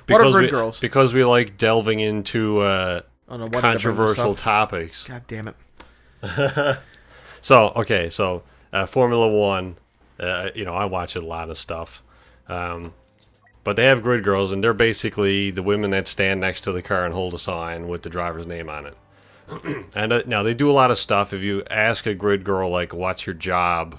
What are grid girls? Because we like delving into Oh, no, why did I bring this controversial up? topics. God damn it. So Formula One, I watch a lot of stuff, but they have grid girls, and they're basically the women that stand next to the car and hold a sign with the driver's name on it. And now they do a lot of stuff. If you ask a grid girl, like, what's your job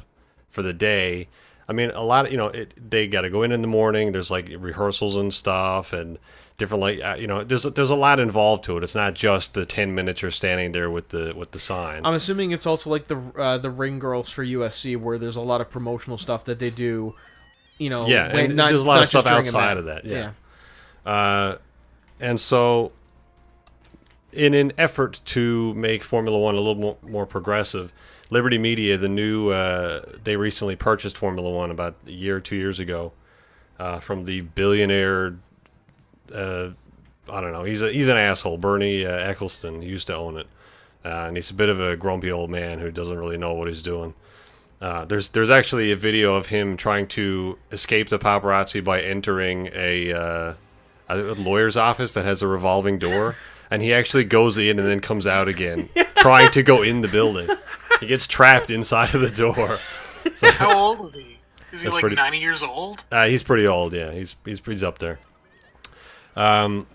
for the day? I mean, a lot of, they got to go in the morning. There's like rehearsals and stuff and different, there's a lot involved to it. It's not just the 10 minutes you're standing there with the sign. I'm assuming it's also like the ring girls for USC, where there's a lot of promotional stuff that they do. Yeah, and there's a lot of stuff outside of that. Yeah. And so, in an effort to make Formula One a little more progressive, Liberty Media, they recently purchased Formula One about a year or 2 years ago from the billionaire. I don't know. He's an asshole. Bernie Eccleston. He used to own it, and he's a bit of a grumpy old man who doesn't really know what he's doing. There's actually a video of him trying to escape the paparazzi by entering a lawyer's office that has a revolving door, and he actually goes in and then comes out again, trying to go in the building. He gets trapped inside of the door. So, How old is he? Is he like pretty- 90 years old? he's pretty old, yeah. He's up there. And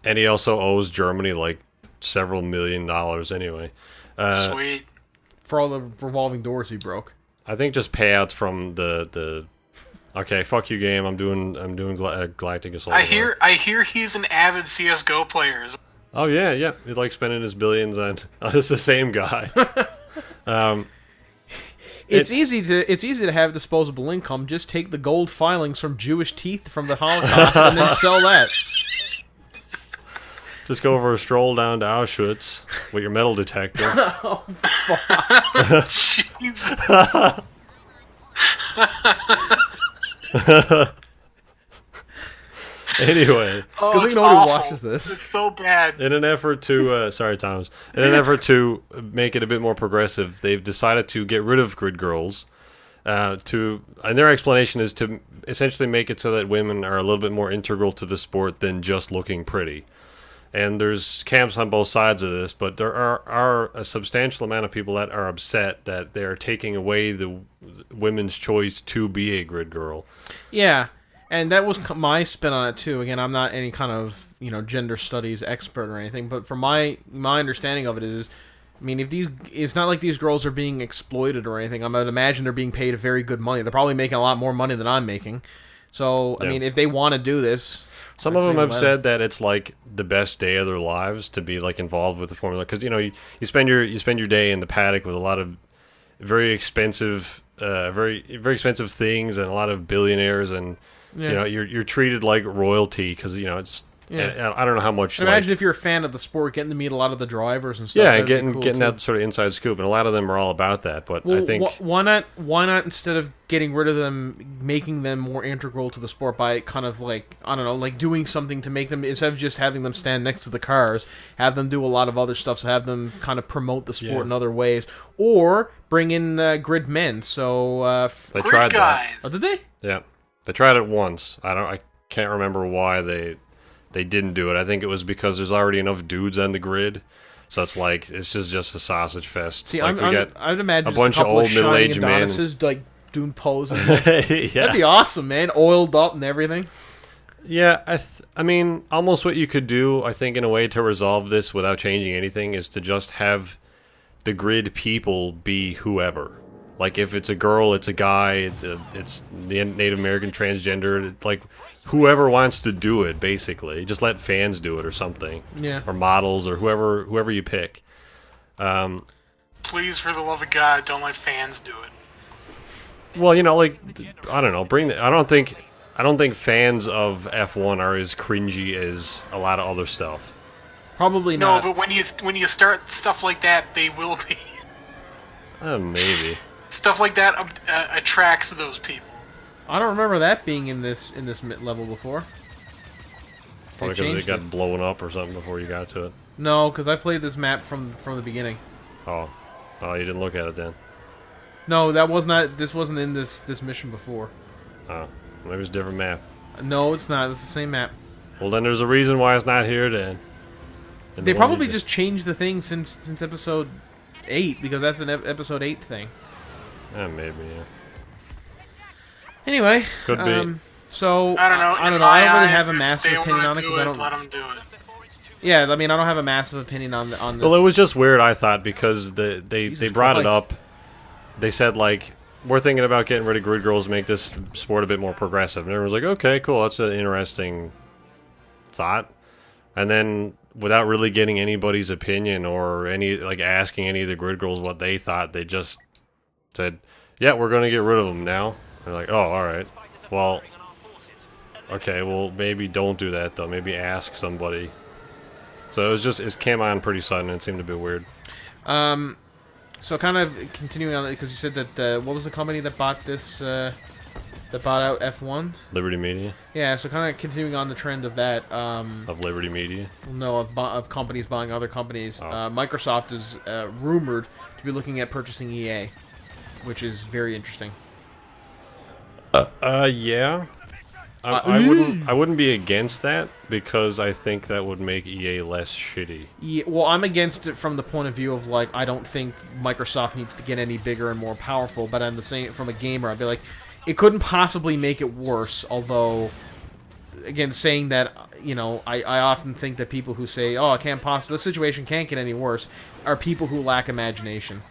he also owes Germany like several $1 million anyway. Sweet. For all the revolving doors he broke. I think just payouts from the okay, fuck you game. I'm doing Galactic Assault. I hear he's an avid CS:GO player. Oh yeah. He likes spending his billions on. Oh, it's the same guy. It's easy to have disposable income. Just take the gold filings from Jewish teeth from the Holocaust and then sell that. Just go for a stroll down to Auschwitz with your metal detector. Jesus. Anyway, Oh, Good it's thing nobody awful. watches this. It's so bad. in an effort to sorry, Thomas. In an effort to make it a bit more progressive, they've decided to get rid of grid girls. And their explanation is to essentially make it so that women are a little bit more integral to the sport than just looking pretty. And there's camps on both sides of this, but there are a substantial amount of people that are upset that they are taking away the women's choice to be a grid girl. Yeah, and that was my spin on it too. Again, I'm not any kind of gender studies expert or anything, but from my understanding of it is, I mean, it's not like these girls are being exploited or anything. I would imagine they're being paid very good money. They're probably making a lot more money than I'm making. So, I mean, if they want to do this, Some of them have said that it's like the best day of their lives to be like involved with the formula, because you spend your day in the paddock with a lot of very expensive, very expensive things and a lot of billionaires, and you're treated like royalty because it's. Yeah. And I don't know how much. Imagine if you're a fan of the sport, getting to meet a lot of the drivers and stuff. Yeah, That'd be getting cool getting too. that sort of inside scoop, and a lot of them are all about that. But Well, I think why not instead of getting rid of them, making them more integral to the sport by kind of like, I don't know, like doing something to make them, instead of just having them stand next to the cars, have them do a lot of other stuff, so have them kind of promote the sport in other ways, or bring in grid men. So they Great tried guys. oh, did they? Yeah, they tried it once. I can't remember why they didn't do it. I think it was because there's already enough dudes on the grid, so it's just a sausage fest. See, like I'd imagine a bunch of old middle-aged men. like doing poses. Yeah. That'd be awesome, man. Oiled up and everything. Yeah, I mean, almost what you could do, I think, in a way to resolve this without changing anything is to just have the grid people be whoever. Like, if it's a girl, it's a guy, it's the Native American transgender, like, whoever wants to do it, basically. Just let fans do it or something. Yeah. Or models or whoever you pick. Please, for the love of God, don't let fans do it. Well, like, I don't know, I don't think fans of F1 are as cringy as a lot of other stuff. Probably No, not. but when you start stuff like that, they will be. Maybe. Stuff like that attracts those people. I don't remember that being in this level before. Probably because it got blown up or something before you got to it. No, because I played this map from the beginning. Oh, you didn't look at it then. No, that was not. This wasn't in this mission before. Oh, maybe it's a different map. No, it's not. It's the same map. Well, then there's a reason why it's not here then. They probably just changed the thing since episode 8, because that's an episode 8 thing. Maybe, yeah. Anyway, could be. So I don't know. I don't really have a massive opinion on it because I don't. Let them do it. Yeah, I mean, I don't have a massive opinion on this. Well, it was just weird, I thought, because they brought it up. They said, like, we're thinking about getting rid of grid girls to make this sport a bit more progressive. And everyone's like, okay, cool, that's an interesting thought. And then, without really getting anybody's opinion or asking any of the grid girls what they thought, they just said, yeah, we're going to get rid of them now. They're like, oh, alright. Well, okay, well, maybe don't do that, though. Maybe ask somebody. So it came on pretty sudden, and it seemed a bit weird. So kind of continuing on, because you said that, what was the company that bought this, that bought out F1? Liberty Media? Yeah, so kind of continuing on the trend of that, of Liberty Media? No, of companies buying other companies. Oh. Microsoft is rumored to be looking at purchasing EA, which is very interesting. Yeah. I wouldn't be against that, because I think that would make EA less shitty. Yeah, well, I'm against it from the point of view of, like, I don't think Microsoft needs to get any bigger and more powerful, but on the same, from a gamer, I'd be like, it couldn't possibly make it worse, although, again, saying that, you know, I often think that people who say, oh, the situation can't get any worse, are people who lack imagination.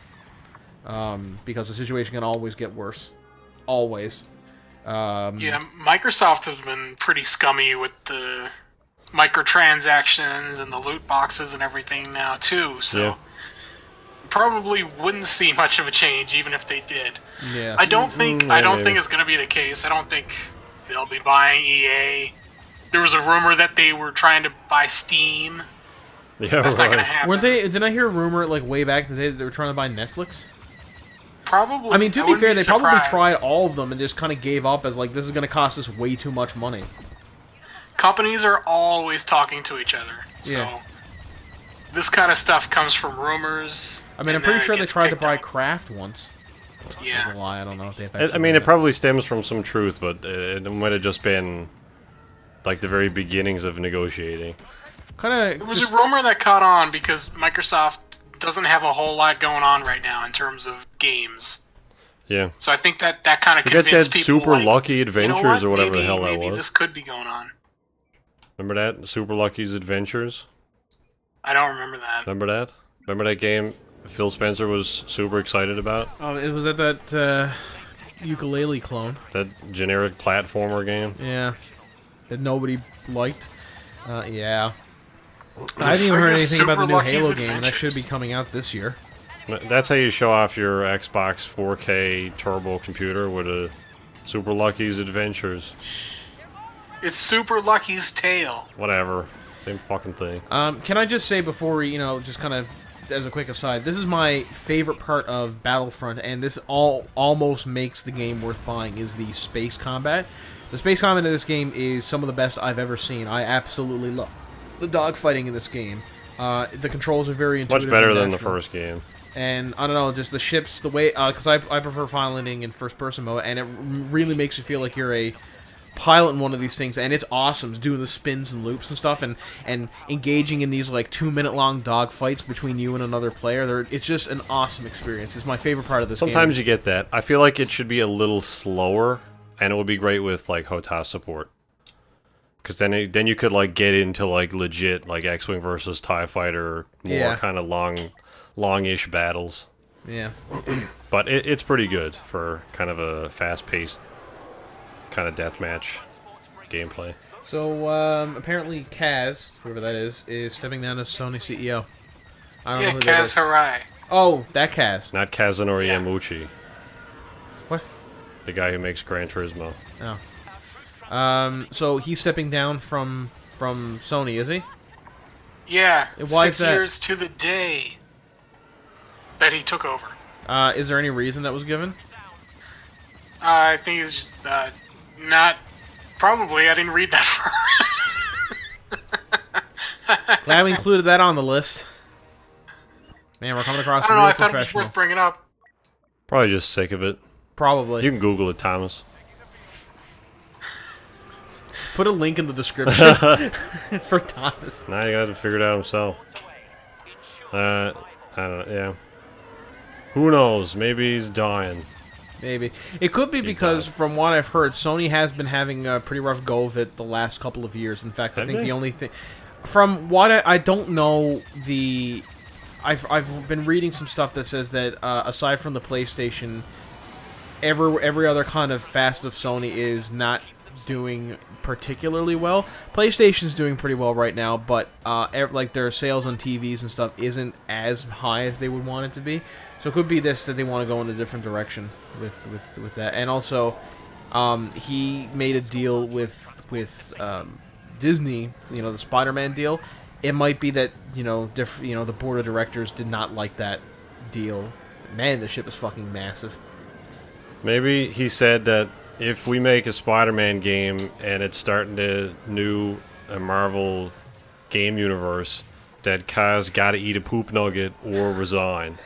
Because the situation can always get worse. Always. Yeah, Microsoft has been pretty scummy with the microtransactions and the loot boxes and everything now too, so yeah. Probably wouldn't see much of a change even if they did. Yeah. I don't think it's going to be the case. I don't think they'll be buying EA. There was a rumor that they were trying to buy Steam. Yeah, that's not going to happen. Weren't they? Didn't I hear a rumor like way back in the day that they were trying to buy Netflix? Probably. I mean, to be fair, they surprised. probably tried all of them and just kind of gave up as like, this is going to cost us way too much money. Companies are always talking to each other, so Yeah. this kind of stuff comes from rumors. I mean, I'm pretty sure they tried to buy Kraft once. Yeah. That's a lie. I don't know if they've. I mean, it probably stems from some truth, but it might have just been like the very beginnings of negotiating. Kind of. It was a rumor that caught on because Microsoft doesn't have a whole lot going on right now in terms of games. Yeah. So I think that kind of You got convinced that people. Super like, Lucky Adventures, you know what? or whatever maybe, the hell that maybe was. this could be going on. Remember that? Super Lucky's Adventures? I don't remember that. Remember that? Remember that game Phil Spencer was super excited about? It was at that ukulele clone. That generic platformer game? Yeah. That nobody liked. Yeah. I haven't even heard anything about the new Halo game, and that should be coming out this year. That's how you show off your Xbox 4K turbo computer with a Super Lucky's Adventures. It's Super Lucky's Tale. Whatever. Same fucking thing. Can I just say before we, just kind of, as a quick aside, this is my favorite part of Battlefront, and this almost makes the game worth buying, is the space combat. The space combat in this game is some of the best I've ever seen. I absolutely love the dogfighting in this game. The controls are very intuitive. Much better and than the natural. first game. And, I don't know, just the ships, the way, because I prefer piloting in first-person mode, and it really makes you feel like you're a pilot in one of these things, and it's awesome, doing the spins and loops and stuff, and engaging in these, like, 2-minute-long dogfights between you and another player. It's just an awesome experience. It's my favorite part of this game. Sometimes you get that. I feel like it should be a little slower, and it would be great with, like, HOTAS support. Because then you could, like, get into, like, legit, like, X-Wing versus TIE Fighter, more kind of long-ish battles. Yeah. But it's pretty good for kind of a fast-paced kind of deathmatch gameplay. So, apparently Kaz, whoever that is stepping down as Sony CEO. I don't know who that is. Kaz Hirai. Oh, that Kaz. Not Kazunori Yeah. Yamauchi. What? The guy who makes Gran Turismo. Oh. So he's stepping down from Sony, is he? Yeah, Why is 6 that? years to the day that he took over. Is there any reason that was given? I think it's just not. Probably, I didn't read that far. Glad we included that on the list. Man, we're coming across I don't a know. real I thought it was professional. worth bringing up. Probably just sick of it. Probably. You can Google it, Thomas. Put a link in the description for Thomas. Now you got to figure it out himself. I don't know. Yeah. Who knows? Maybe he's dying. Maybe. It could be because, from what I've heard, Sony has been having a pretty rough go of it the last couple of years. In fact, I think the only thing... From what I don't know, I've been reading some stuff that says that, aside from the PlayStation, every other kind of facet of Sony is not doing particularly well. PlayStation's doing pretty well right now, but like their sales on TVs and stuff isn't as high as they would want it to be. So it could be that they want to go in a different direction with that. And also, he made a deal with Disney, the Spider-Man deal. It might be that the board of directors did not like that deal. Man, the ship is fucking massive. Maybe he said that if we make a Spider-Man game and it's starting to new a Marvel game universe, that Kaz gotta eat a poop nugget or resign.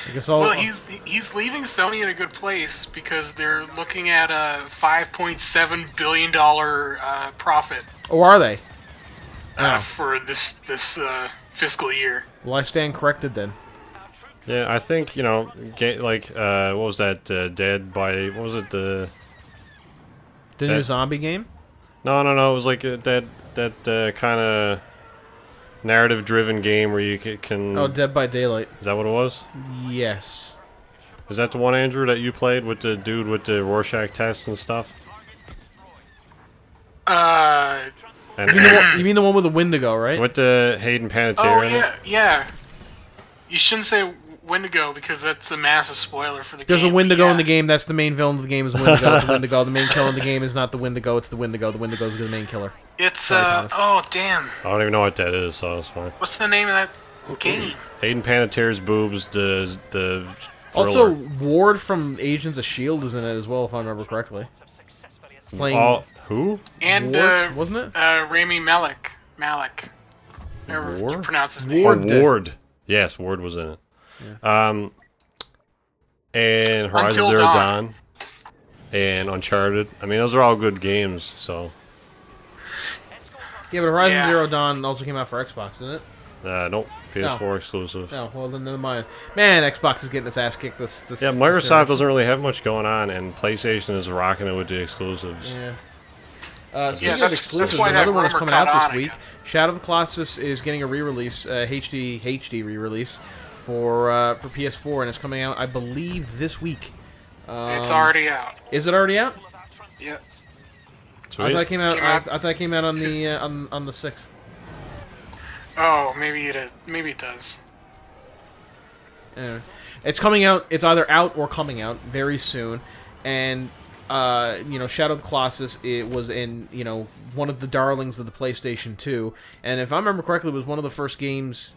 I guess Well, he's leaving Sony in a good place because they're looking at a $5.7 billion profit Oh, are they? for this fiscal year. Well, I stand corrected then. Yeah, I think, what was that, Dead by, what was it, The new zombie game? No, it was like that kind of narrative-driven game where you can... Oh, Dead by Daylight. Is that what it was? Yes. Is that the one, Andrew, that you played with the dude with the Rorschach tests and stuff? You mean the one with the Wendigo, right? With the Hayden Panettiere Oh, in it? yeah. You shouldn't say Wendigo because that's a massive spoiler for the game. There's a Wendigo yeah. in the game. That's the main villain of the game is Wendigo. It's a Wendigo. The main killer in the game is not the Wendigo. It's the Wendigo. The Wendigo's the main killer. It's, Sorry, oh, damn. I don't even know what that is, so it's fine. What's the name of that game? Hayden Panettiere's boobs, the thriller. Also, Ward from Agents of S.H.I.E.L.D. is in it as well, if I remember correctly. Playing who? And, Ward, wasn't it? Rami Malek. However you pronounce his name. Ward. Yes, Ward was in it. Yeah. And Horizon Until Zero Dawn. Dawn. And Uncharted. I mean, those are all good games, so... Yeah, but Horizon Zero Dawn also came out for Xbox, didn't it? Nope. PS4 exclusive. Oh, well, then never mind. Man, Xbox is getting its ass kicked this Yeah, Microsoft doesn't really have much going on, and PlayStation is rocking it with the exclusives. Yeah. Speaking of that's exclusives, why that another one is rumor coming caught out on, this I week. guess. Shadow of the Colossus is getting a re-release, HD re-release for PS4, and it's coming out, I believe, this week. It's already out. Is it already out? Yep. Sweet. I thought it came out. Came out I thought it came out on the on the 6th. Oh, maybe it does. Yeah. It's coming out. It's either out or coming out very soon, and Shadow of the Colossus, it was in one of the darlings of the PlayStation 2, and if I remember correctly, it was one of the first games.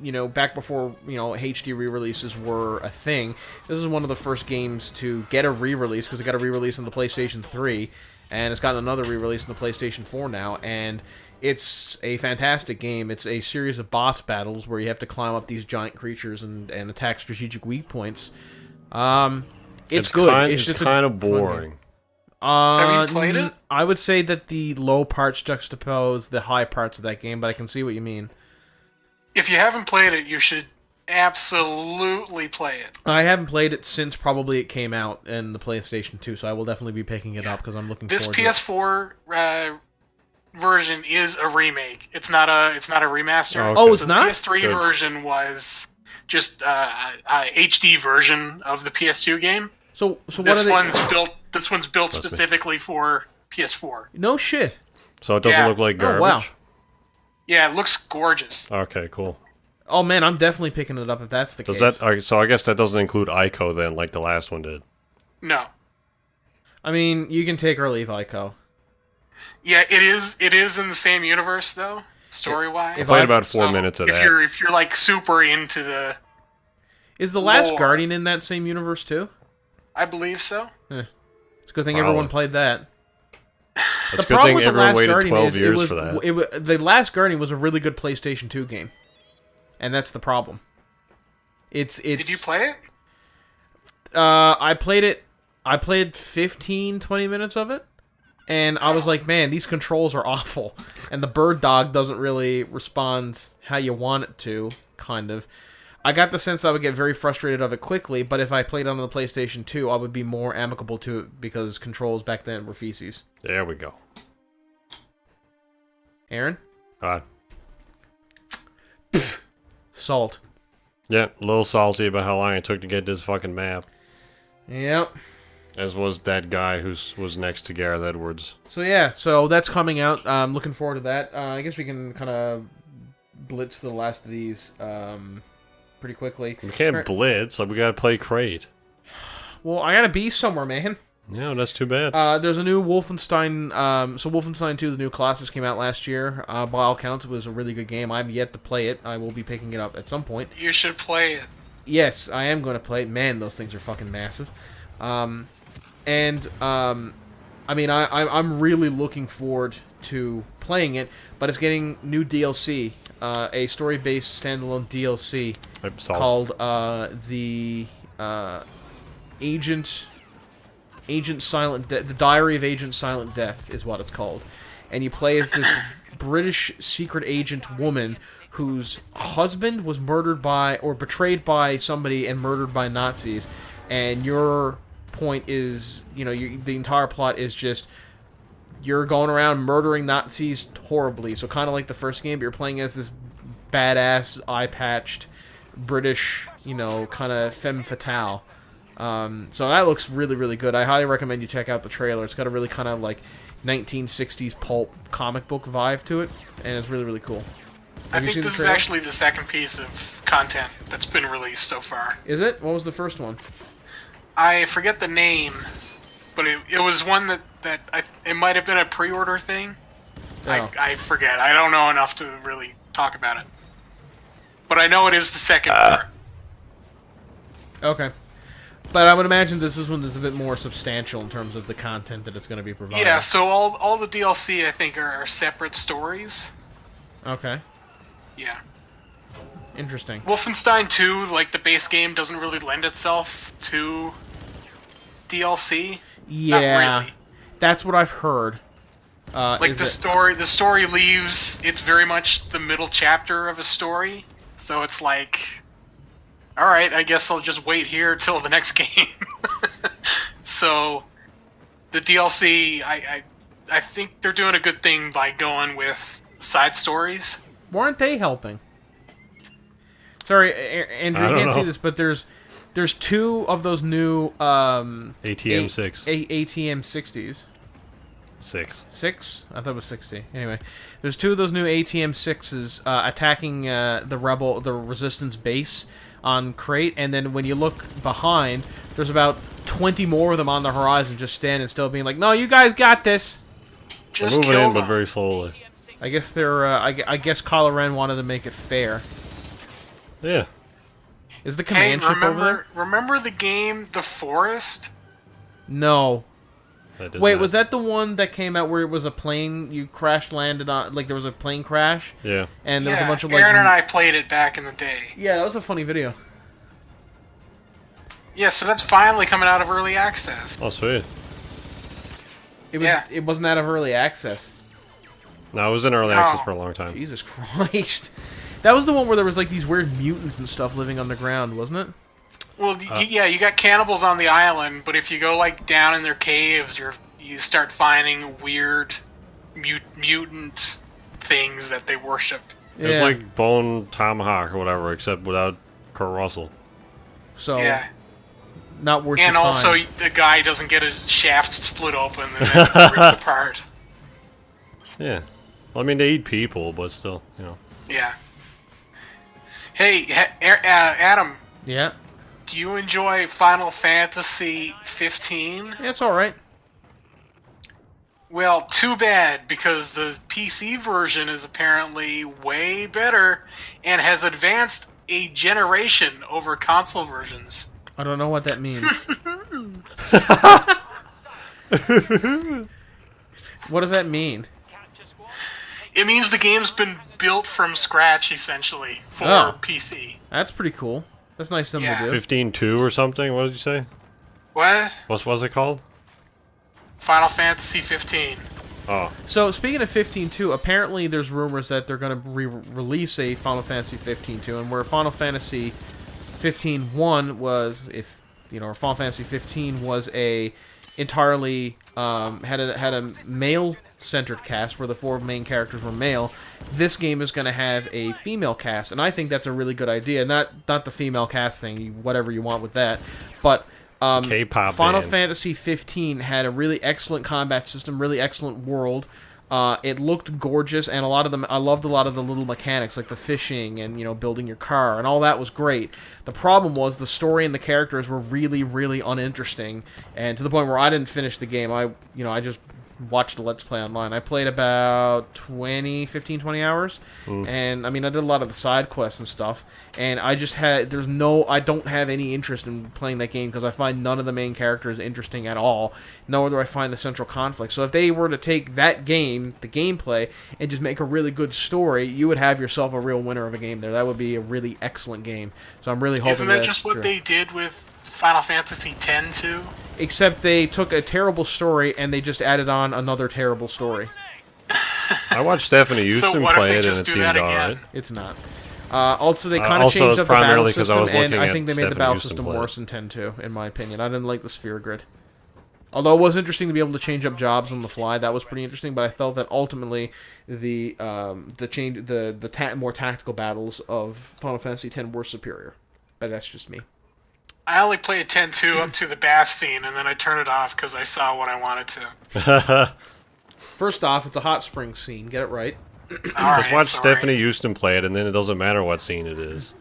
Back before HD re-releases were a thing. This is one of the first games to get a re-release because it got a re-release on the PlayStation 3, and it's gotten another re-release on the PlayStation 4 now, and it's a fantastic game. It's a series of boss battles where you have to climb up these giant creatures and attack strategic weak points. It's good. It's kind of boring. Have you played it? I would say that the low parts juxtapose the high parts of that game, but I can see what you mean. If you haven't played it, you should absolutely play it. I haven't played it since probably it came out in the PlayStation 2, so I will definitely be picking it up because I'm looking This forward to it. PS4 version is a remake. It's not a remaster. Oh, it's so not? The PS3 Good. version was just a HD version of the PS2 game. So what This are they? one's built specifically for PS4. No shit. So it doesn't Yeah. look like Oh, garbage? wow. Yeah, it looks gorgeous. Okay, cool. Oh man, I'm definitely picking it up if that's the Does case. that? So I guess that doesn't include Ico then, like the last one did. No. I mean, you can take or leave Ico. Yeah, it is in the same universe though, story-wise. I played about 4 minutes of if that. you're like super into the Is the Last lore. Guardian in that same universe too? I believe so. It's a good thing Probably. everyone played that. It's The a good problem thing with the everyone Last waited Guardian 12 is years for that. the Last Guardian was a really good PlayStation 2 game, and that's the problem. It's. Did you play it? I played it. I played 15, 20 minutes of it, and I was like, man, these controls are awful, and the bird dog doesn't really respond how you want it to. Kind of. I got the sense that I would get very frustrated of it quickly, but if I played on the PlayStation 2, I would be more amicable to it because controls back then were feces. There we go. Aaron? Salt. Yeah, a little salty about how long it took to get this fucking map. Yep. As was that guy who was next to Gareth Edwards. So yeah, so that's coming out. I'm looking forward to that. I guess we can kind of blitz the last of these pretty quickly. We can't blitz, like we gotta play crate. Well, I gotta be somewhere, man. No, that's too bad. There's a new Wolfenstein. So Wolfenstein 2, the new Colossus, came out last year. By all accounts, it was a really good game. I've yet to play it. I will be picking it up at some point. You should play it. Yes, I am going to play it. Man, those things are fucking massive. I mean, I'm really looking forward to playing it, but it's getting new DLC, a story-based standalone DLC called the Agent Silent Death. The Diary of Agent Silent Death is what it's called, and you play as this British secret agent woman whose husband was murdered by or betrayed by somebody and murdered by Nazis, and your point is, you know, the entire plot is just you're going around murdering Nazis horribly. So kind of like the first game, but you're playing as this badass, eye-patched British, you know, kind of femme fatale. So that looks really, really good. I highly recommend you check out the trailer. It's got a really kind of like 1960s pulp comic book vibe to it, and it's really, really cool. I think this is actually the second piece of content that's been released so far. Is it? What was the first one? I forget the name, but it was one that it might have been a pre-order thing. Oh. I forget. I don't know enough to really talk about it. But I know it is the second part. Okay. But I would imagine this is one that's a bit more substantial in terms of the content that it's going to be providing. Yeah, so all the DLC, I think, are separate stories. Okay. Yeah. Interesting. Wolfenstein 2, like, the base game doesn't really lend itself to DLC. Yeah. Not really. That's what I've heard. Like, the story leaves, it's very much the middle chapter of a story. So it's like, alright, I guess I'll just wait here till the next game. So, the DLC, I think they're doing a good thing by going with side stories. Weren't they helping? Sorry, Andrew, you can't see this, but there's two of those new ATM-6. ATM-60s. 6. 6? I thought it was 60. Anyway, there's two of those new ATM-6s attacking the Resistance base on Crate, and then when you look behind, there's about 20 more of them on the horizon just standing still, being like, "No, you guys got this." Just they're moving kill in, them. but very slowly. I guess they're. I guess Kylo Ren wanted to make it fair. Yeah. Is the command ship over there? Remember the game The Forest? No. That does Wait, not- was that the one that came out where it was a plane you landed on? Like there was a plane crash, Yeah. and there was a bunch of like. Aaron and I played it back in the day. Yeah, that was a funny video. Yeah, so that's finally coming out of early access. Oh, sweet. It was. Yeah. It wasn't out of early access. No, it was in early access for a long time. Jesus Christ. That was the one where there was like these weird mutants and stuff living on the ground, wasn't it? Well, yeah, you got cannibals on the island, but if you go like down in their caves, you start finding weird mutant things that they worship. It was like Bone Tomahawk or whatever, except without Kurt Russell. So Yeah, not worth. and your time. also the guy doesn't get his shaft split open and then ripped apart. Yeah. Well, I mean, they eat people, but still, you know. Yeah. Hey, Adam. Yeah. Do you enjoy Final Fantasy 15? Yeah, it's all right. Well, too bad, because the PC version is apparently way better and has advanced a generation over console versions. I don't know what that means. What does that mean? It means the game's been built from scratch, essentially, for PC. That's pretty cool. That's nice of them to do. 15.2 or something? What did you say? What? What was it called? Final Fantasy 15. Oh. So, speaking of 15.2, apparently there's rumors that they're going to release a Final Fantasy 15.2, and where Final Fantasy 15.1 was, or Final Fantasy 15 was a entirely, had a male-centered cast, where the 4 main characters were male, this game is going to have a female cast, and I think that's a really good idea. Not the female cast thing, whatever you want with that, but... K-pop Final band. Fantasy 15 had a really excellent combat system, really excellent world. It looked gorgeous, and I loved a lot of the little mechanics, like the fishing and building your car, and all that was great. The problem was the story and the characters were really, really uninteresting, and to the point where I didn't finish the game. I just watched a Let's Play online. I played about 20 hours, and I did a lot of the side quests and stuff, and I don't have any interest in playing that game because I find none of the main characters interesting at all, nor do I find the central conflict. So if they were to take that game, the gameplay, and just make a really good story, you would have yourself a real winner of a game there. That would be a really excellent game. So I'm really hoping Isn't that just what they did with Final Fantasy X too? Except they took a terrible story and they just added on another terrible story. I watched Stephanie Houston play it and it seemed alright. It's not. Also, they kind of also, changed it's up the battle primarily 'cause I system, was and looking I at think they made the Stephanie battle Houston system play it. worse in 10 too, in my opinion. I didn't like the sphere grid. Although it was interesting to be able to change up jobs on the fly, that was pretty interesting. But I felt that ultimately the more tactical battles of Final Fantasy X were superior. But that's just me. I only played 10-2 up to the bath scene, and then I turned it off because I saw what I wanted to. First off, it's a hot spring scene. Get it right. Just watch Stephanie Houston play it, and then it doesn't matter what scene it is.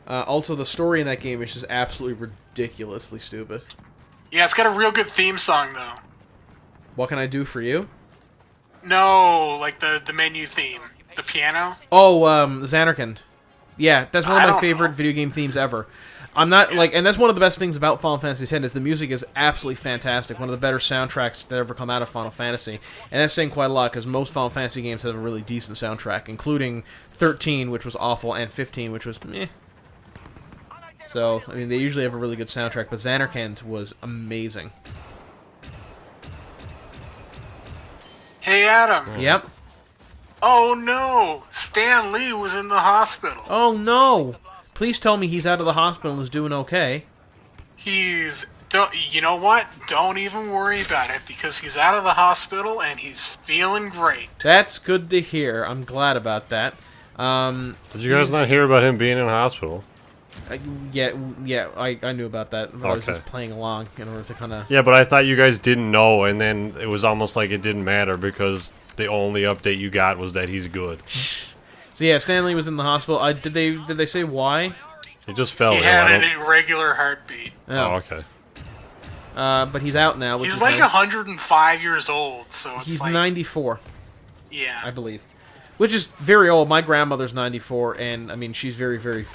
Also, the story in that game is just absolutely ridiculously stupid. Yeah, it's got a real good theme song, though. What can I do for you? No, like the menu theme. The piano. Oh, Xanarkand. Yeah, that's one of my favorite video game themes ever. I'm not and that's one of the best things about Final Fantasy X is the music is absolutely fantastic. One of the better soundtracks that ever come out of Final Fantasy, and that's saying quite a lot because most Final Fantasy games have a really decent soundtrack, including 13, which was awful, and 15, which was meh. So they usually have a really good soundtrack, but Xanarkand was amazing. Hey, Adam. Yep. Oh no, Stan Lee was in the hospital. Oh no. Please tell me he's out of the hospital and is doing okay. You know what? Don't even worry about it because he's out of the hospital and he's feeling great. That's good to hear. I'm glad about that. Did you guys not hear about him being in the hospital? Yeah, I knew about that. But I was just playing along in order to kind of... Yeah, but I thought you guys didn't know, and then it was almost like it didn't matter because the only update you got was that he's good. So yeah, Stanley was in the hospital. Did they say why? He just fell ill. He had an irregular heartbeat. Oh, okay. But he's out now. He's like 105 years old, so it's he's like 94. Yeah, I believe, which is very old. My grandmother's 94, and she's very, very.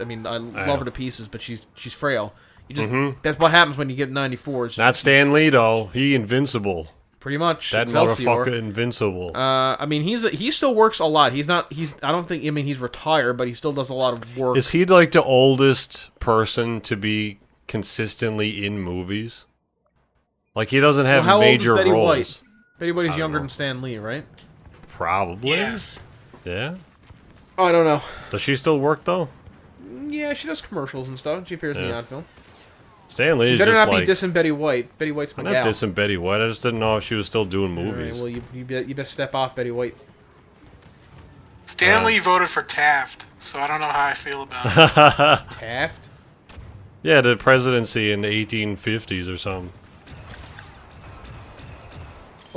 I love her to pieces, but she's frail. You just that's what happens when you get 94. Not Stan Lee though. He invincible. Pretty much. That motherfucker invincible. He still works a lot. I don't think he's retired, but he still does a lot of work. Is he like the oldest person to be consistently in movies? Like he doesn't have major Betty roles. White? Betty White is younger than Stan Lee, right? Probably. Yes. Yeah. Oh, I don't know. Does she still work though? Yeah, she does commercials and stuff. She appears in the odd film. Stan Lee is better just not be dissing Betty White. Betty White's my I'm gal. not dissing Betty White. I just didn't know if she was still doing movies. Right, well, you best step off Betty White. Stan Lee voted for Taft, so I don't know how I feel about it. Taft? Yeah, the presidency in the 1850s or something.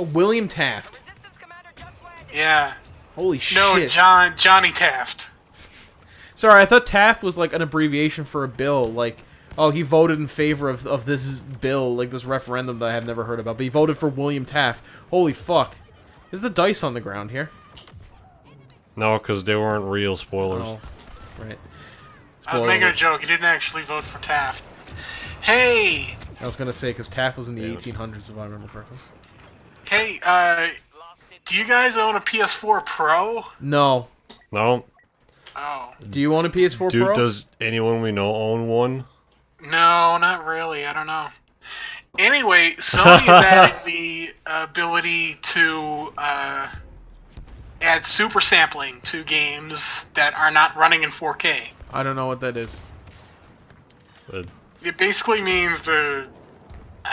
Oh, William Taft. Yeah. Holy shit. No, Johnny Taft. Sorry, I thought Taft was like an abbreviation for a bill, like... Oh, he voted in favor of this bill, like this referendum that I have never heard about. But he voted for William Taft. Holy fuck. Is the dice on the ground here? No, because they weren't real spoilers. Oh. right? I was making a joke. You didn't actually vote for Taft. Hey! I was gonna say, because Taft was in the 1800s, if I remember correctly. Hey, do you guys own a PS4 Pro? No. No. Oh. Do you own a PS4 Pro? Does anyone we know own one? No, not really. I don't know. Anyway, Sony is adding the ability to add super sampling to games that are not running in 4K. I don't know what that is. It basically means I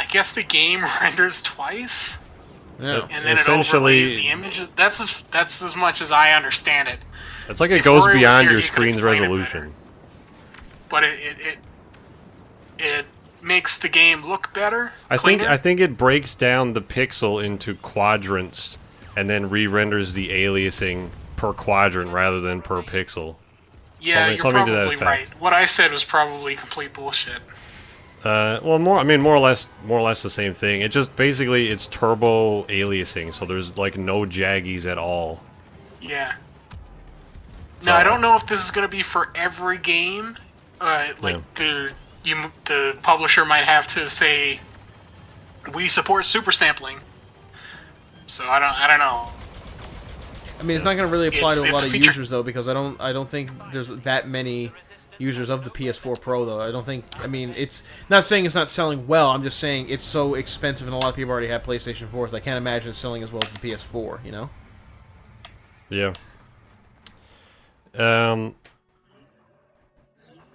guess the game renders twice, Yeah. and then it overlays the images. That's as much as I understand it. It's like it If goes Rory was beyond here, your he could screen's explain it resolution. But it makes the game look better. I cleaner. think it breaks down the pixel into quadrants and then re-renders the aliasing per quadrant rather than per pixel. Yeah, you're something to that probably effect. right. What I said was probably complete bullshit. Well, more or less the same thing. It just basically it's turbo aliasing, so there's like no jaggies at all. Yeah. So, Now I don't know if this is going to be for every game. The publisher might have to say we support super sampling. So I don't know. I mean, it's not going to really apply to a It's lot a of feature. users though, because I don't think there's that many users of the PS4 Pro though. I don't think. I mean, it's not saying it's not selling well. I'm just saying it's so expensive, and a lot of people already have PlayStation 4s. I can't imagine it's selling as well as the PS4. You know? Yeah.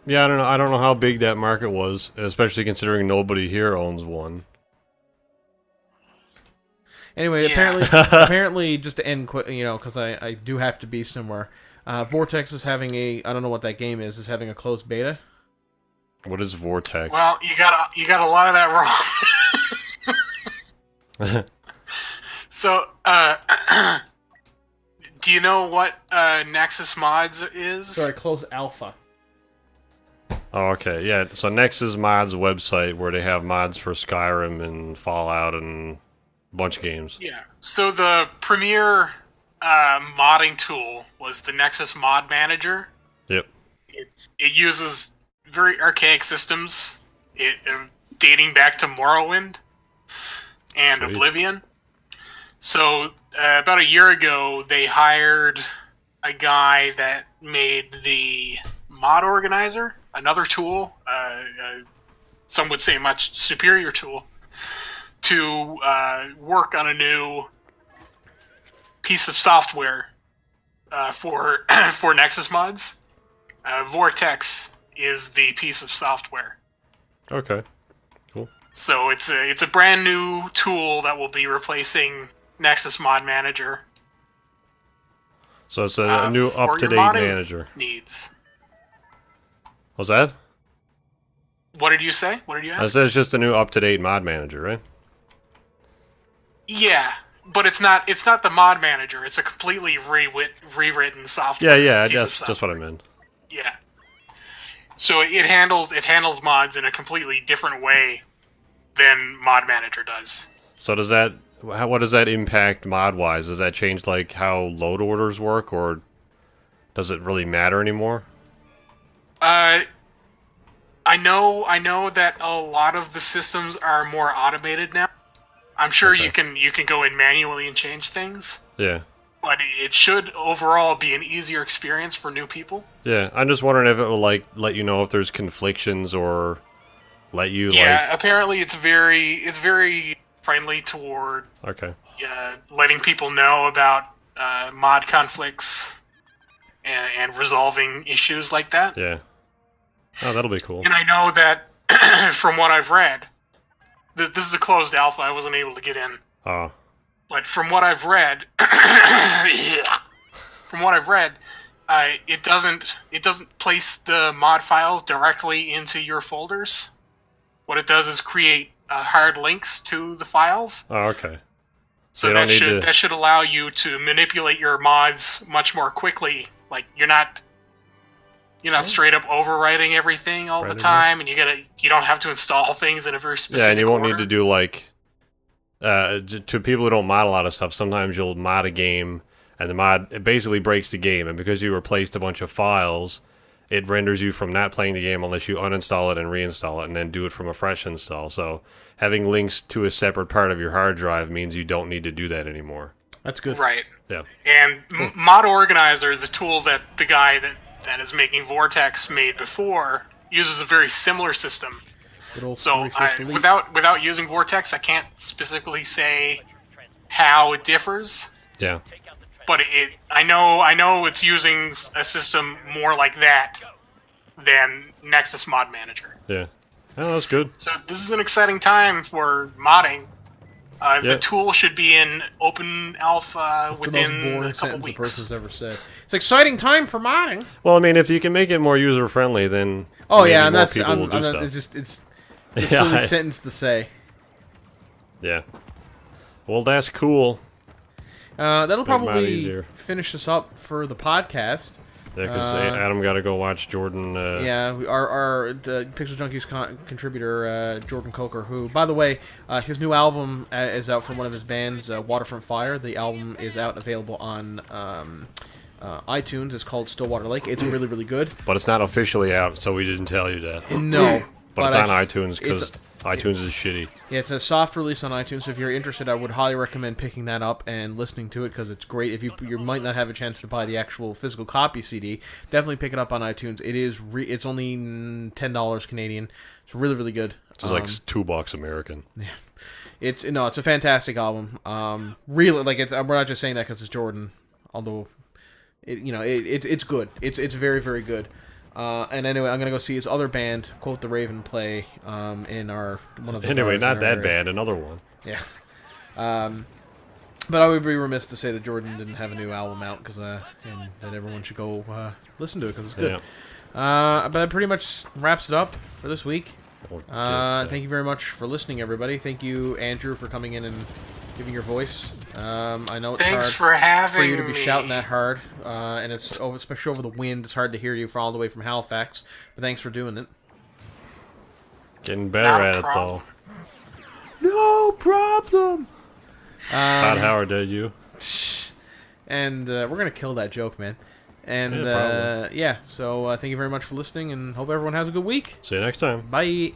Yeah, I don't know. I don't know how big that market was, especially considering nobody here owns one. Anyway, Yeah. apparently, just to end quick, you know, because I do have to be somewhere. Vortex is having I don't know what that game is having a closed beta. What is Vortex? Well, you got a lot of that wrong. So, do you know what Nexus Mods is? Sorry, closed alpha. Oh, okay, yeah. So Nexus Mods website where they have mods for Skyrim and Fallout and a bunch of games. Yeah. So the premier modding tool was the Nexus Mod Manager. Yep. It uses very archaic systems, dating back to Morrowind and Sweet. Oblivion. So about a year ago, they hired a guy that made the Mod Organizer, another tool, some would say much superior tool, to work on a new piece of software for for Nexus mods. Vortex is the piece of software. Okay. Cool. So it's a brand new tool that will be replacing Nexus Mod Manager. So it's a new for your up-to-date modding manager. needs. What's that? What did you say? What did you I ask? said it's just a new up-to-date mod manager, right? Yeah, but it's not the Mod Manager. It's a completely rewritten software. Yeah, piece of that's just what I software. meant. Yeah. So it handles mods in a completely different way than Mod Manager does. So what does that impact mod-wise? Does that change like how load orders work, or does it really matter anymore? I know that a lot of the systems are more automated now. I'm sure Okay. you can go in manually and change things, Yeah. but it should overall be an easier experience for new people. Yeah, I'm just wondering if it will like let you know if there's conflictions or let you Yeah, apparently it's very friendly toward okay. letting people know about mod conflicts and resolving issues like that. Yeah. Oh, that'll be cool. And I know that from what I've read, this is a closed alpha. I wasn't able to get in, Oh. but from what I've read, it doesn't place the mod files directly into your folders. What it does is create hard links to the files. Oh, okay. So you don't need to- that should allow you to manipulate your mods much more quickly. Like you're not straight up overwriting everything all the Right, time, and you don't have to install things in a very specific Yeah, and you won't order. need to do like to people who don't mod a lot of stuff. Sometimes you'll mod a game, and the mod it basically breaks the game, and because you replaced a bunch of files, it renders you from not playing the game unless you uninstall it and reinstall it and then do it from a fresh install. So having links to a separate part of your hard drive means you don't need to do that anymore. That's good. Right. Yeah. And Mod Organizer, the tool that the guy that is making Vortex made before, uses a very similar system. Good old So 31st Elite. without using Vortex, I can't specifically say how it differs. Yeah. But I know it's using a system more like that than Nexus Mod Manager. Yeah. Oh, that's good. So this is an exciting time for modding. Yeah. The tool should be in open alpha That's within the most boring a couple sentence a weeks. person's ever said. It's an exciting time for modding. Well, I mean, if you can make it more user friendly, then Oh maybe yeah, and more that's people will do stuff. it's a Yeah, silly sentence to say. Yeah. Well, that's cool. That'll Make mod probably easier. finish us up for the podcast. Yeah, because Adam got to go watch Jordan. Yeah, our Pixel Junkies contributor, Jordan Coker, who, by the way, his new album is out from one of his bands, Waterfront Fire. The album is out and available on iTunes. It's called Stillwater Lake. It's really, really good. But it's not officially out, so we didn't tell you that. No. But it's on I- iTunes because iTunes is shitty. Yeah, it's a soft release on iTunes, so if you're interested, I would highly recommend picking that up and listening to it because it's great. If you might not have a chance to buy the actual physical copy CD, definitely pick it up on iTunes. It is it's only $10 Canadian. It's really, really good. It's like $2 American. It's a fantastic album. Really, like we're not just saying that because it's Jordan, although it's good. It's very, very good. And anyway, I'm gonna go see his other band, Quote the Raven, play in one of the Anyway, bars not in that our area. bad. Another one. Yeah. But I would be remiss to say that Jordan didn't have a new album out and that everyone should go listen to it because it's good. Yeah. But that pretty much wraps it up for this week. Oh, Thank you very much for listening, everybody. Thank you, Andrew, for coming in and giving your voice. I know it's Thanks hard for having for you to be me. shouting that hard, and it's especially over the wind. It's hard to hear you from all the way from Halifax. But thanks for doing it. Getting better Not a at it, problem. though. No problem. Todd Howard, did you? And we're gonna kill that joke, man. And Yeah, probably. so thank you very much for listening, and hope everyone has a good week. See you next time. Bye.